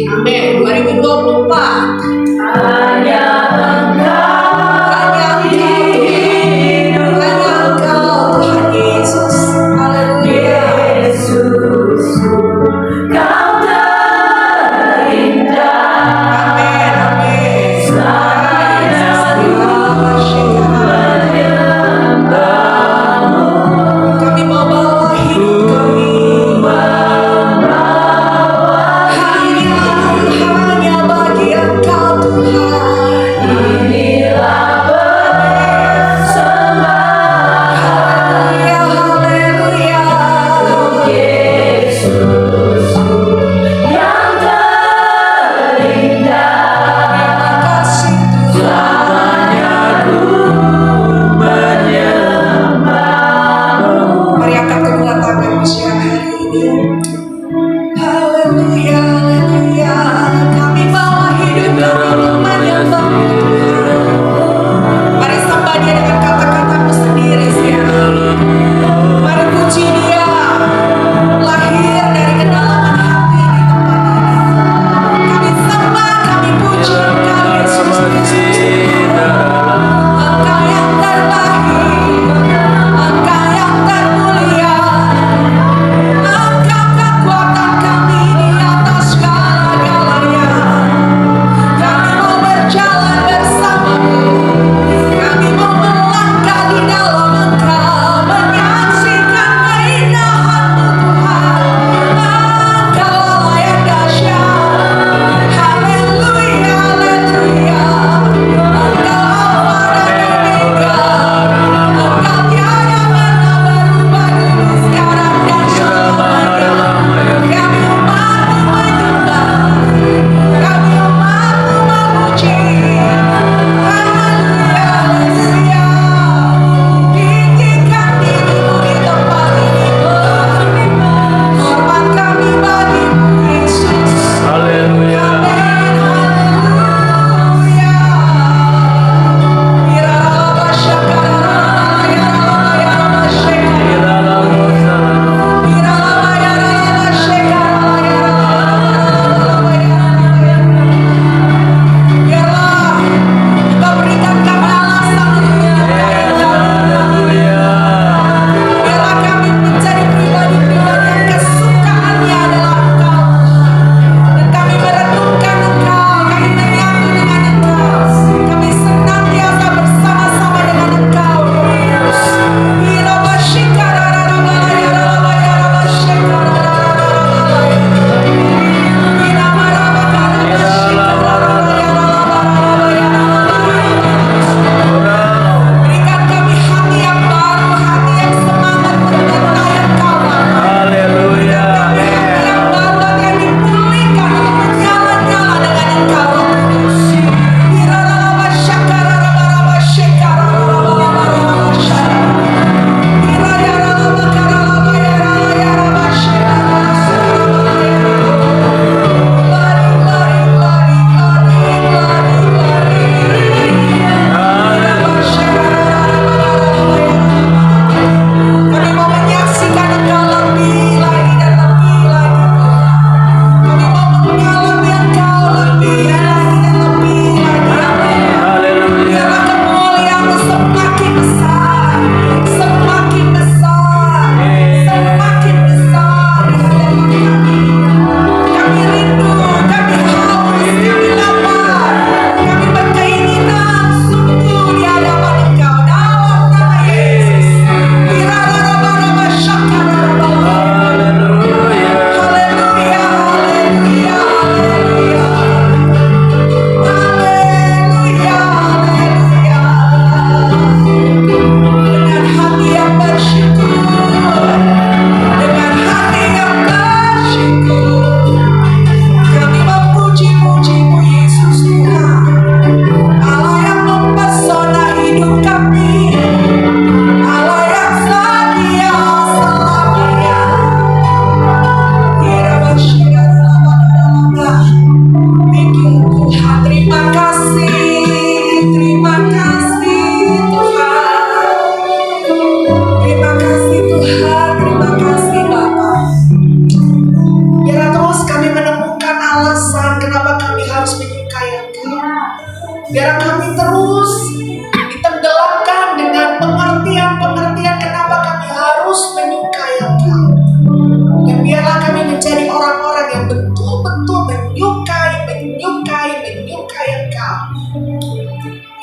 Amin. 2024. Hanya Engkau Tuhan Yesus. Haleluya. Amin, amin. Kami mau bawa hidup kami. Hanya bagi Engkau. kenapa kami harus menyukai Engkau. Biar kami terus ditenggelamkan dengan pengertian-pengertian kenapa kami harus menyukai Engkau. Dan biarlah kami menjadi orang-orang yang betul-betul menyukai Engkau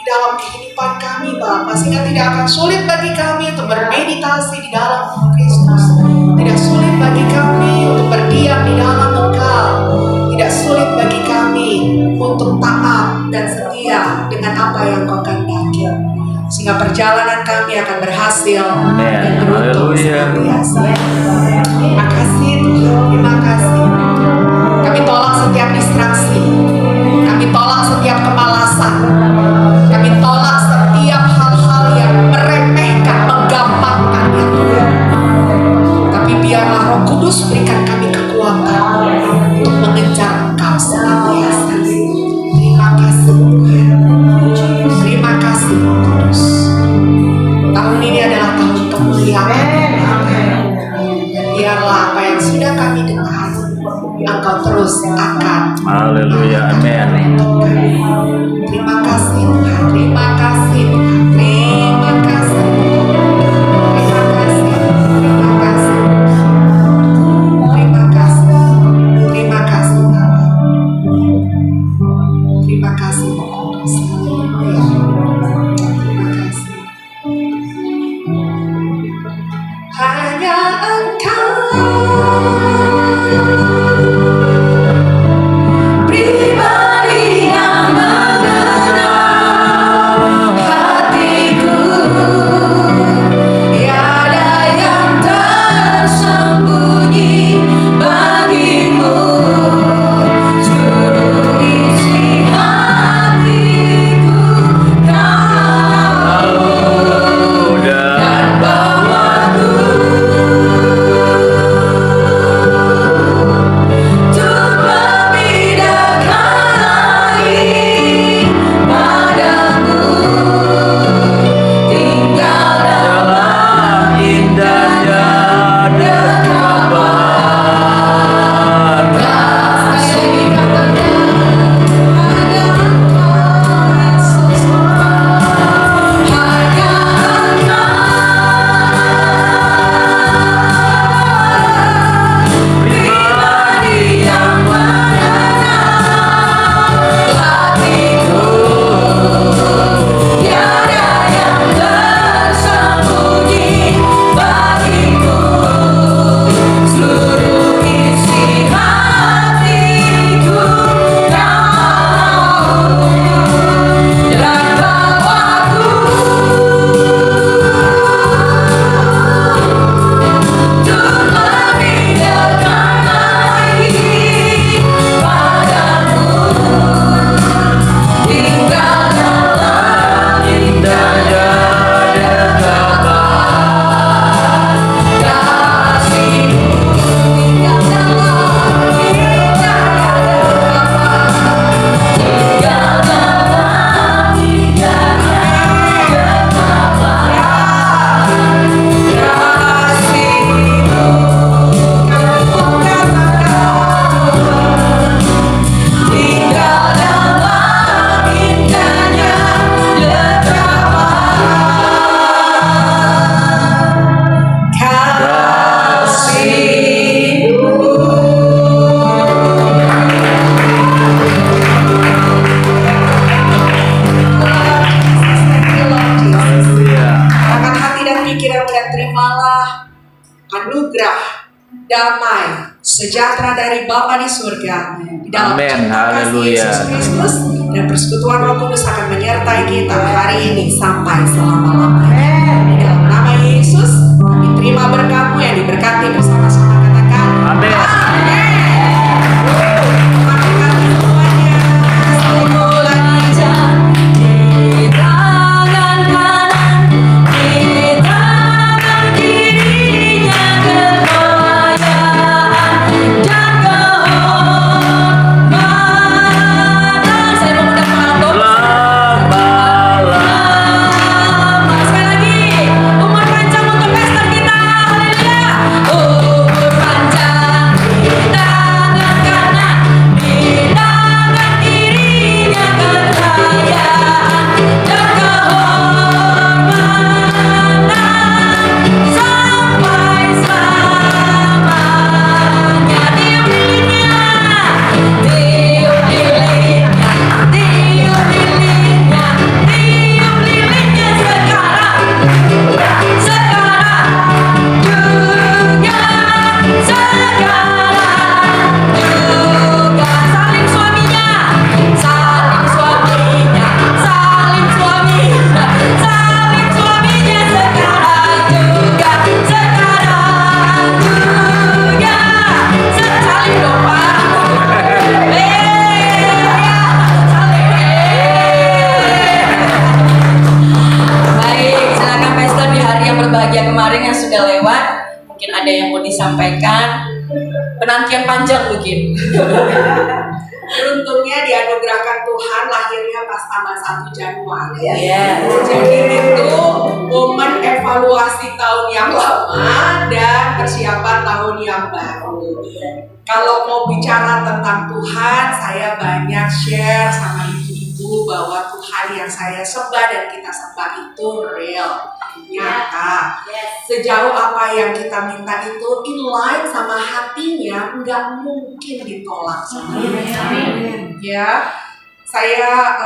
di dalam kehidupan kami, Bapa, sehingga tidak akan sulit bagi kami untuk bermeditasi di dalam Kristus. Tidak sulit bagi kami untuk berdiam di dalam Engkau. Tidak sulit bagi kami untuk taat dan setia dengan apa yang Kau kehendaki. Sehingga perjalanan kami akan berhasil dan beruntung senantiasa. Terima kasih Tuhan, terima kasih. Kami tolak setiap distraksi. Kami tolak setiap kemalasan. Kami tolak setiap hal-hal yang meremehkan, menggampangkan ya Tuhan. Tapi biarlah Roh Kudus berikan kami kekuatan untuk mengejar Engkau senantiasa. Terima kasih Tuhan. Terima kasih Roh Kudus. Tahun ini adalah tahun kemuliaan. Dan biarlah apa yang sudah kami dengar, Engkau terus akan. Haleluya, amin. Terima kasih Tuhan, terima kasih Tuhan, terima kasih, terima kasih, terima kasih, terima kasih, terima kasih Bapa, terima kasih Roh Kudus, haleluya, terima kasih. Hanya Engkau pribadi yang mengenal hatiku, tiada yang tersembunyi bagimu. Seluruh isi hatiku Kau tahu dan bawaku damai, sejahtera dari Bapa di surga di dalam Amin. kasih Haleluya. Yesus Kristus, dan persekutuan Roh Kudus akan menyertai kita hari ini sampai selama-lamanya. Di dalam nama Yesus, kami terima berkat-Mu yang diberkati bersama-sama, katakan Amin. Terima kasih semuanya. Selalu lagi di tangan kanan, di tangan kirinya kekayaan dan kehormatan. Saya mau undang Lama-lama. sekali lagi, umur panjang untuk pastor kita. Haleluya. Umur panjang untungnya dianugerahkan Tuhan lahirnya pas tanggal 1 Januari. Iya. Jadi itu momen evaluasi tahun yang lama dan persiapan tahun yang baru. Kalau mau bicara tentang Tuhan, saya banyak share sama ibu-ibu bahwa Tuhan yang saya sembah dan kita sembah itu real, nyata. Sejauh apa yang kita minta itu in line sama hatinya, nggak mungkin ditolak sama Tuhan. Ya, saya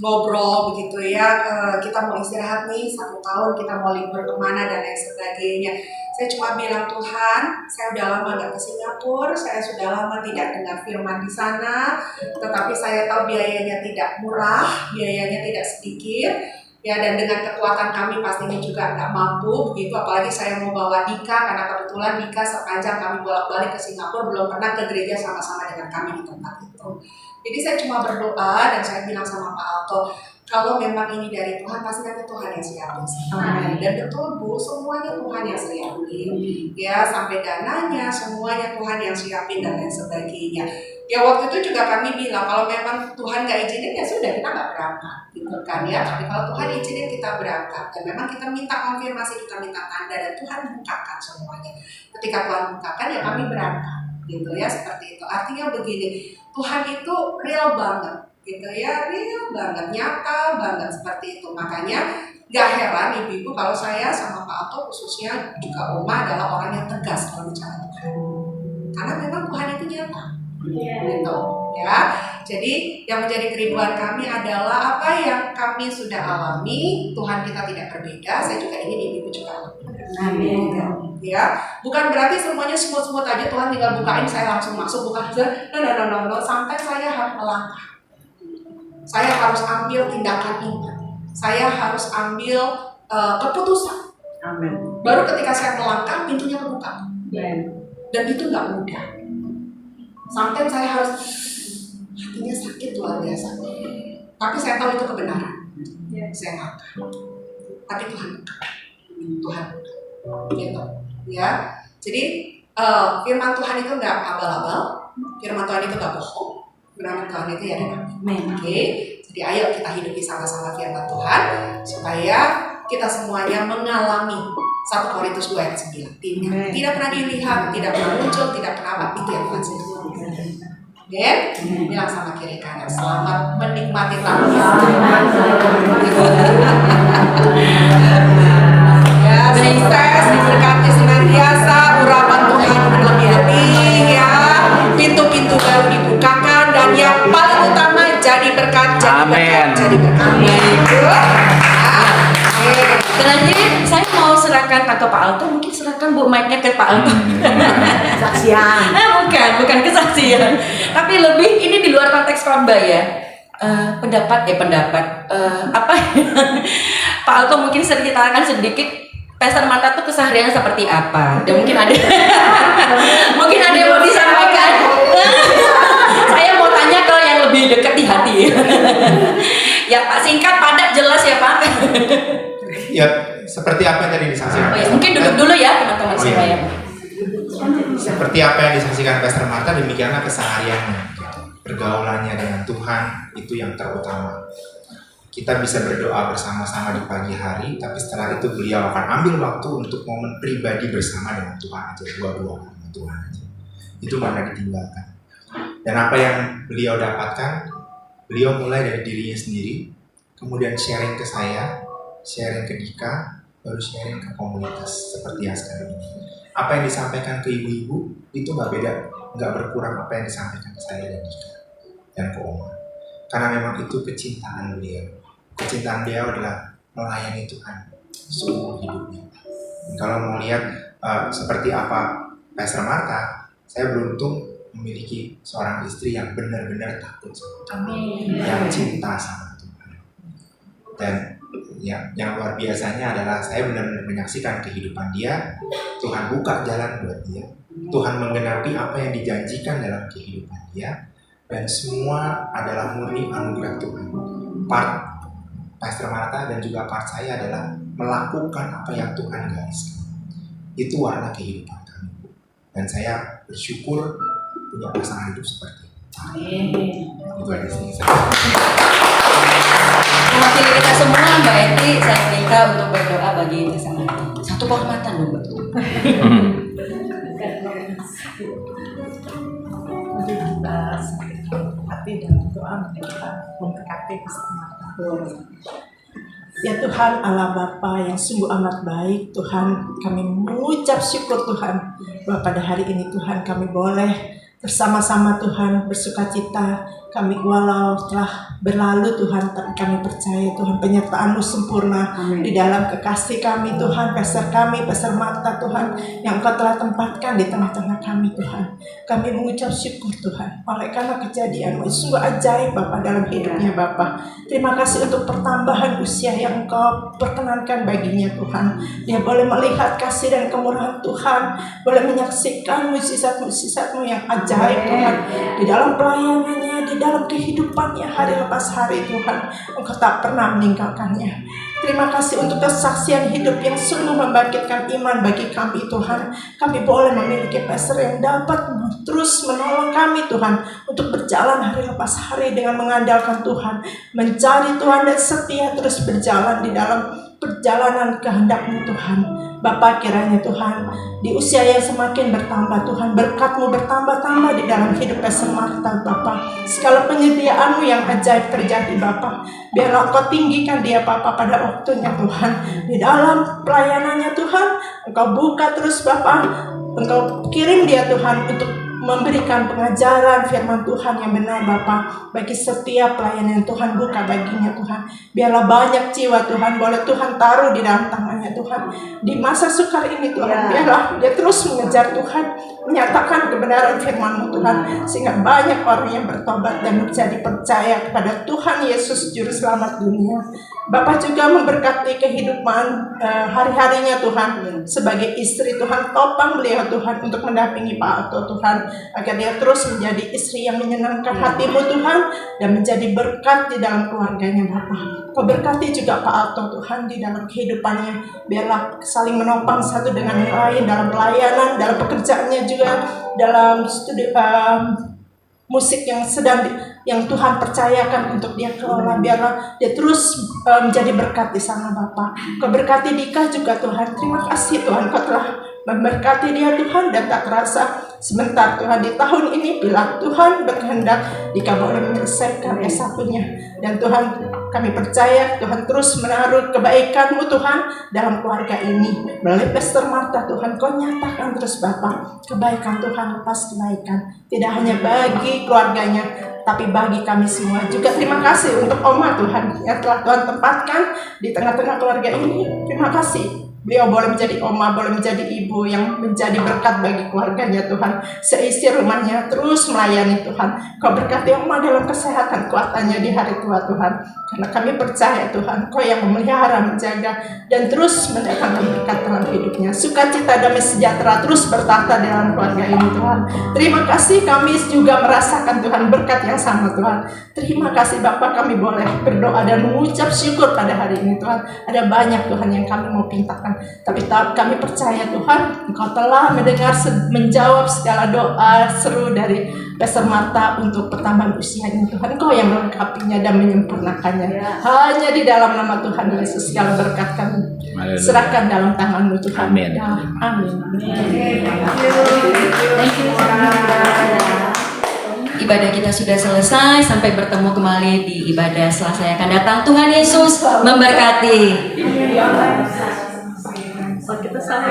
ngobrol begitu ya, kita mau istirahat nih 1 tahun, kita mau libur kemana dan lain sebagainya. Saya cuma bilang, Tuhan, saya udah lama gak ke Singapura, saya sudah lama tidak dengar firman di sana, tetapi saya tahu biayanya tidak murah, biayanya tidak sedikit, ya, dan dengan kekuatan kami pastinya juga nggak mampu begitu, apalagi saya mau bawa Dika, karena kebetulan Dika sepanjang kami bolak-balik ke Singapura belum pernah ke gereja sama-sama dengan kami di tempat itu. Jadi saya cuma berdoa dan saya bilang sama Pak Alto, kalau memang ini dari Tuhan, pasti nanti Tuhan yang siapin. Dan betul Bu, semuanya Tuhan yang siapin. Ya, sampai dananya, semuanya Tuhan yang siapin dan lain sebagainya. Ya waktu itu juga kami bilang, kalau memang Tuhan gak izinin, ya sudah kita gak berangkat. Gitu kan ya, tapi kalau Tuhan izinin kita berangkat. Dan memang kita minta konfirmasi, kita minta tanda, dan Tuhan bukakan semuanya. Ketika Tuhan bukakan, ya kami berangkat. Gitu ya, seperti itu. Artinya begini, Tuhan itu real banget. Gitu ya, real banget, nyata banget seperti itu. Makanya gak heran ibu-ibu kalau saya sama Pak Alto khususnya juga Oma adalah orang yang tegas kalau bicara Tuhan. Karena memang Tuhan itu nyata. Gitu ya. Jadi yang menjadi kerinduan kami adalah apa yang kami sudah alami, Tuhan kita tidak berbeda. Saya juga ingin ibu-ibu juga alami. Amin. Ya, bukan berarti semuanya smooth-smooth aja Tuhan tinggal bukain saya langsung masuk, bukan. No. Sampai saya harus melangkah. Saya harus ambil tindakan iman. Saya harus ambil keputusan. Amin. Baru ketika saya melangkah, pintunya kebuka. Dan itu nggak mudah. Sampai saya harus, hatinya sakit luar biasa. Tapi saya tahu itu kebenaran. Saya langkah. Tapi Tuhan buka. Gitu. Ya. Jadi firman Tuhan itu nggak abal-abal. Firman Tuhan itu nggak bohong. Firman Tuhan itu ya dan amin. Oke. Jadi ayo kita hidupi sama-sama firman Tuhan supaya kita semuanya mengalami 1 Korintus 2 ayat 9. Tidak pernah dilihat, tidak pernah muncul, tidak pernah apa, itu yang Tuhan sendiri. Oke? Bilang sama kiri kanan, selamat menikmati tahun yang ya, sukses, diberkati senantiasa, urapan Tuhan berlebih-lebih ya. Pintu-pintu baru dibukakan dan yang paling utama jadi berkat, jadi berkat. Selanjutnya saya mau serahkan ke Pak Alto, mungkin serahkan Bu mic-nya ke Pak Alto. Kesaksian. bukan kesaksian. Tapi lebih ini di luar konteks khotbah ya. Pendapat. Apa? Pak Alto mungkin ceritakan sedikit Pastor Marta tuh keseharian seperti apa? Dan mungkin ada yang mau disampaikan. Saya mau tanya ke yang lebih dekat di hati. Ya Pak, singkat, padat, jelas ya Pak. Ya, seperti apa yang tadi disaksikan? Oh, ya, mungkin duduk dulu ya teman-teman semua ya. Seperti apa yang disaksikan Pastor Marta, demikianlah kesehariannya, pergaulannya dengan Tuhan itu yang terutama. Kita bisa berdoa bersama-sama di pagi hari, tapi setelah itu beliau akan ambil waktu untuk momen pribadi bersama dengan Tuhan aja, dua-dua dengan Tuhan aja. Itu mana ditinggalkan. Dan apa yang beliau dapatkan, beliau mulai dari dirinya sendiri, kemudian sharing ke saya, sharing ke Dika, baru sharing ke komunitas seperti yang sekarang ini. Apa yang disampaikan ke ibu-ibu itu nggak beda, nggak berkurang apa yang disampaikan ke saya dan Dika dan ke Oma. Karena memang itu kecintaan beliau. Kecintaan beliau adalah melayani Tuhan seumur hidupnya. Kalau mau lihat seperti apa Pastor Marta, saya beruntung memiliki seorang istri yang benar-benar takut sama Tuhan, yang cinta sama Tuhan. Dan yang luar biasanya adalah saya benar-benar menyaksikan kehidupan dia. Tuhan buka jalan buat dia. Tuhan menggenapi apa yang dijanjikan dalam kehidupan dia. Dan semua adalah murni anugerah Tuhan. Part Pastor Marta dan juga part saya adalah melakukan apa yang Tuhan gariskan. Itu warna kehidupan kami. Dan saya bersyukur punya pasangan hidup seperti itu. Itu aja sih. Mewakili kita semua, Mbak Eti, saya minta untuk berdoa bagi pasangan. Satu kehormatan loh, Mbak. Mari kita hati dalam doa kita memberkati bersama. Ya Tuhan Allah Bapa yang sungguh amat baik, Tuhan kami mengucap syukur Tuhan bahwa pada hari ini Tuhan kami boleh bersama-sama Tuhan bersukacita. Kami walau telah berlalu Tuhan, tapi kami percaya Tuhan penyertaan-Mu sempurna di dalam kekasih kami Tuhan, pastor kami, pastor Marta Tuhan, yang Engkau telah tempatkan di tengah-tengah kami Tuhan. Kami mengucap syukur Tuhan, oleh karena kejadian-Mu sungguh ajaib Bapa dalam hidupnya Bapa. Terima kasih untuk pertambahan usia yang Engkau perkenankan baginya Tuhan. Dia boleh melihat kasih dan kemurahan Tuhan, boleh menyaksikan mukjizat-mukjizat-Mu yang ajaib Tuhan, di dalam pelayanannya, di dalam kehidupannya hari lepas hari Tuhan. Engkau tak pernah meninggalkannya. Terima kasih untuk kesaksian hidup yang sungguh membangkitkan iman bagi kami Tuhan. Kami boleh memiliki pastor yang dapat terus menolong kami Tuhan untuk berjalan hari lepas hari dengan mengandalkan Tuhan, mencari Tuhan dan setia terus berjalan di dalam perjalanan kehendak-Mu Tuhan. Bapa, kiranya Tuhan di usia yang semakin bertambah Tuhan, berkat-Mu bertambah-tambah di dalam hidup Pastor Marta Bapa. Segala penyediaan-Mu yang ajaib terjadi Bapa. Biarlah Engkau tinggikan dia Bapa pada waktunya Tuhan. Di dalam pelayanannya Tuhan, Engkau buka terus Bapa. Engkau kirim dia Tuhan untuk memberikan pengajaran firman Tuhan yang benar Bapa bagi setiap pelayanan yang Tuhan buka baginya Tuhan. Biarlah banyak jiwa Tuhan boleh Tuhan taruh di dalam tangannya Tuhan. Di masa sukar ini Tuhan, biarlah dia terus mengejar Tuhan, menyatakan kebenaran firman-Mu Tuhan, sehingga banyak orang yang bertobat dan menjadi percaya kepada Tuhan Yesus Juru Selamat dunia. Bapa juga memberkati kehidupan hari-harinya Tuhan sebagai istri Tuhan. Topang beliau Tuhan untuk mendampingi Pak Ato Tuhan, agar dia terus menjadi istri yang menyenangkan hati-Mu Tuhan dan menjadi berkat di dalam keluarganya Bapa. Kau berkati juga Pak Ato Tuhan di dalam kehidupannya. Biarlah saling menopang satu dengan yang lain dalam pelayanan, dalam pekerjaannya juga, dalam studi musik yang yang Tuhan percayakan untuk dia kelola. Biarlah dia terus menjadi berkat di sana Bapa. Kau berkati Dika juga Tuhan. Terima kasih Tuhan, Kau telah memberkati dia Tuhan, dan tak terasa sebentar Tuhan di tahun ini bila Tuhan berkehendak Dika boleh menyelesaikan S1-nya. Dan Tuhan, kami percaya Tuhan terus menaruh kebaikan-Mu Tuhan dalam keluarga ini. Melalui Pastor Marta Tuhan, Kau nyatakan terus Bapa kebaikan Tuhan lepas kebaikan, tidak hanya bagi keluarganya tapi bagi kami semua juga. Terima kasih untuk Oma Tuhan yang telah Tuhan tempatkan di tengah-tengah keluarga ini. Terima kasih. Beliau boleh menjadi oma, boleh menjadi ibu yang menjadi berkat bagi keluarganya Tuhan. Seisi rumahnya terus melayani Tuhan. Kau berkati oma dalam kesehatan kuatannya di hari tua Tuhan. Karena kami percaya Tuhan, Kau yang memelihara, menjaga, dan terus mendatangkan berkat dalam hidupnya. Sukacita, damai sejahtera terus bertahta dalam keluarga ini Tuhan. Terima kasih, kami juga merasakan Tuhan berkat yang sama Tuhan. Terima kasih Bapak, kami boleh berdoa dan mengucap syukur pada hari ini Tuhan. Ada banyak Tuhan yang kami mau pintakan, tapi kami percaya Tuhan, Engkau telah mendengar, menjawab segala doa seru dari Pastor Marta untuk pertambahan usianya Tuhan. Engkau yang melengkapinya dan menyempurnakannya. Hanya di dalam nama Tuhan Yesus segala berkat kami serahkan dalam tangan-Mu Tuhan. Amin. Amin. Thank you. Ibadah kita sudah selesai. Sampai bertemu kembali di ibadah Selasa yang akan datang. Tuhan Yesus memberkati. Kita sama.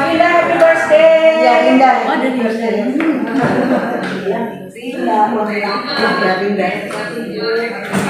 Indah, happy birthday. Ya Indah. Oh dari Indah. Indah. Indah.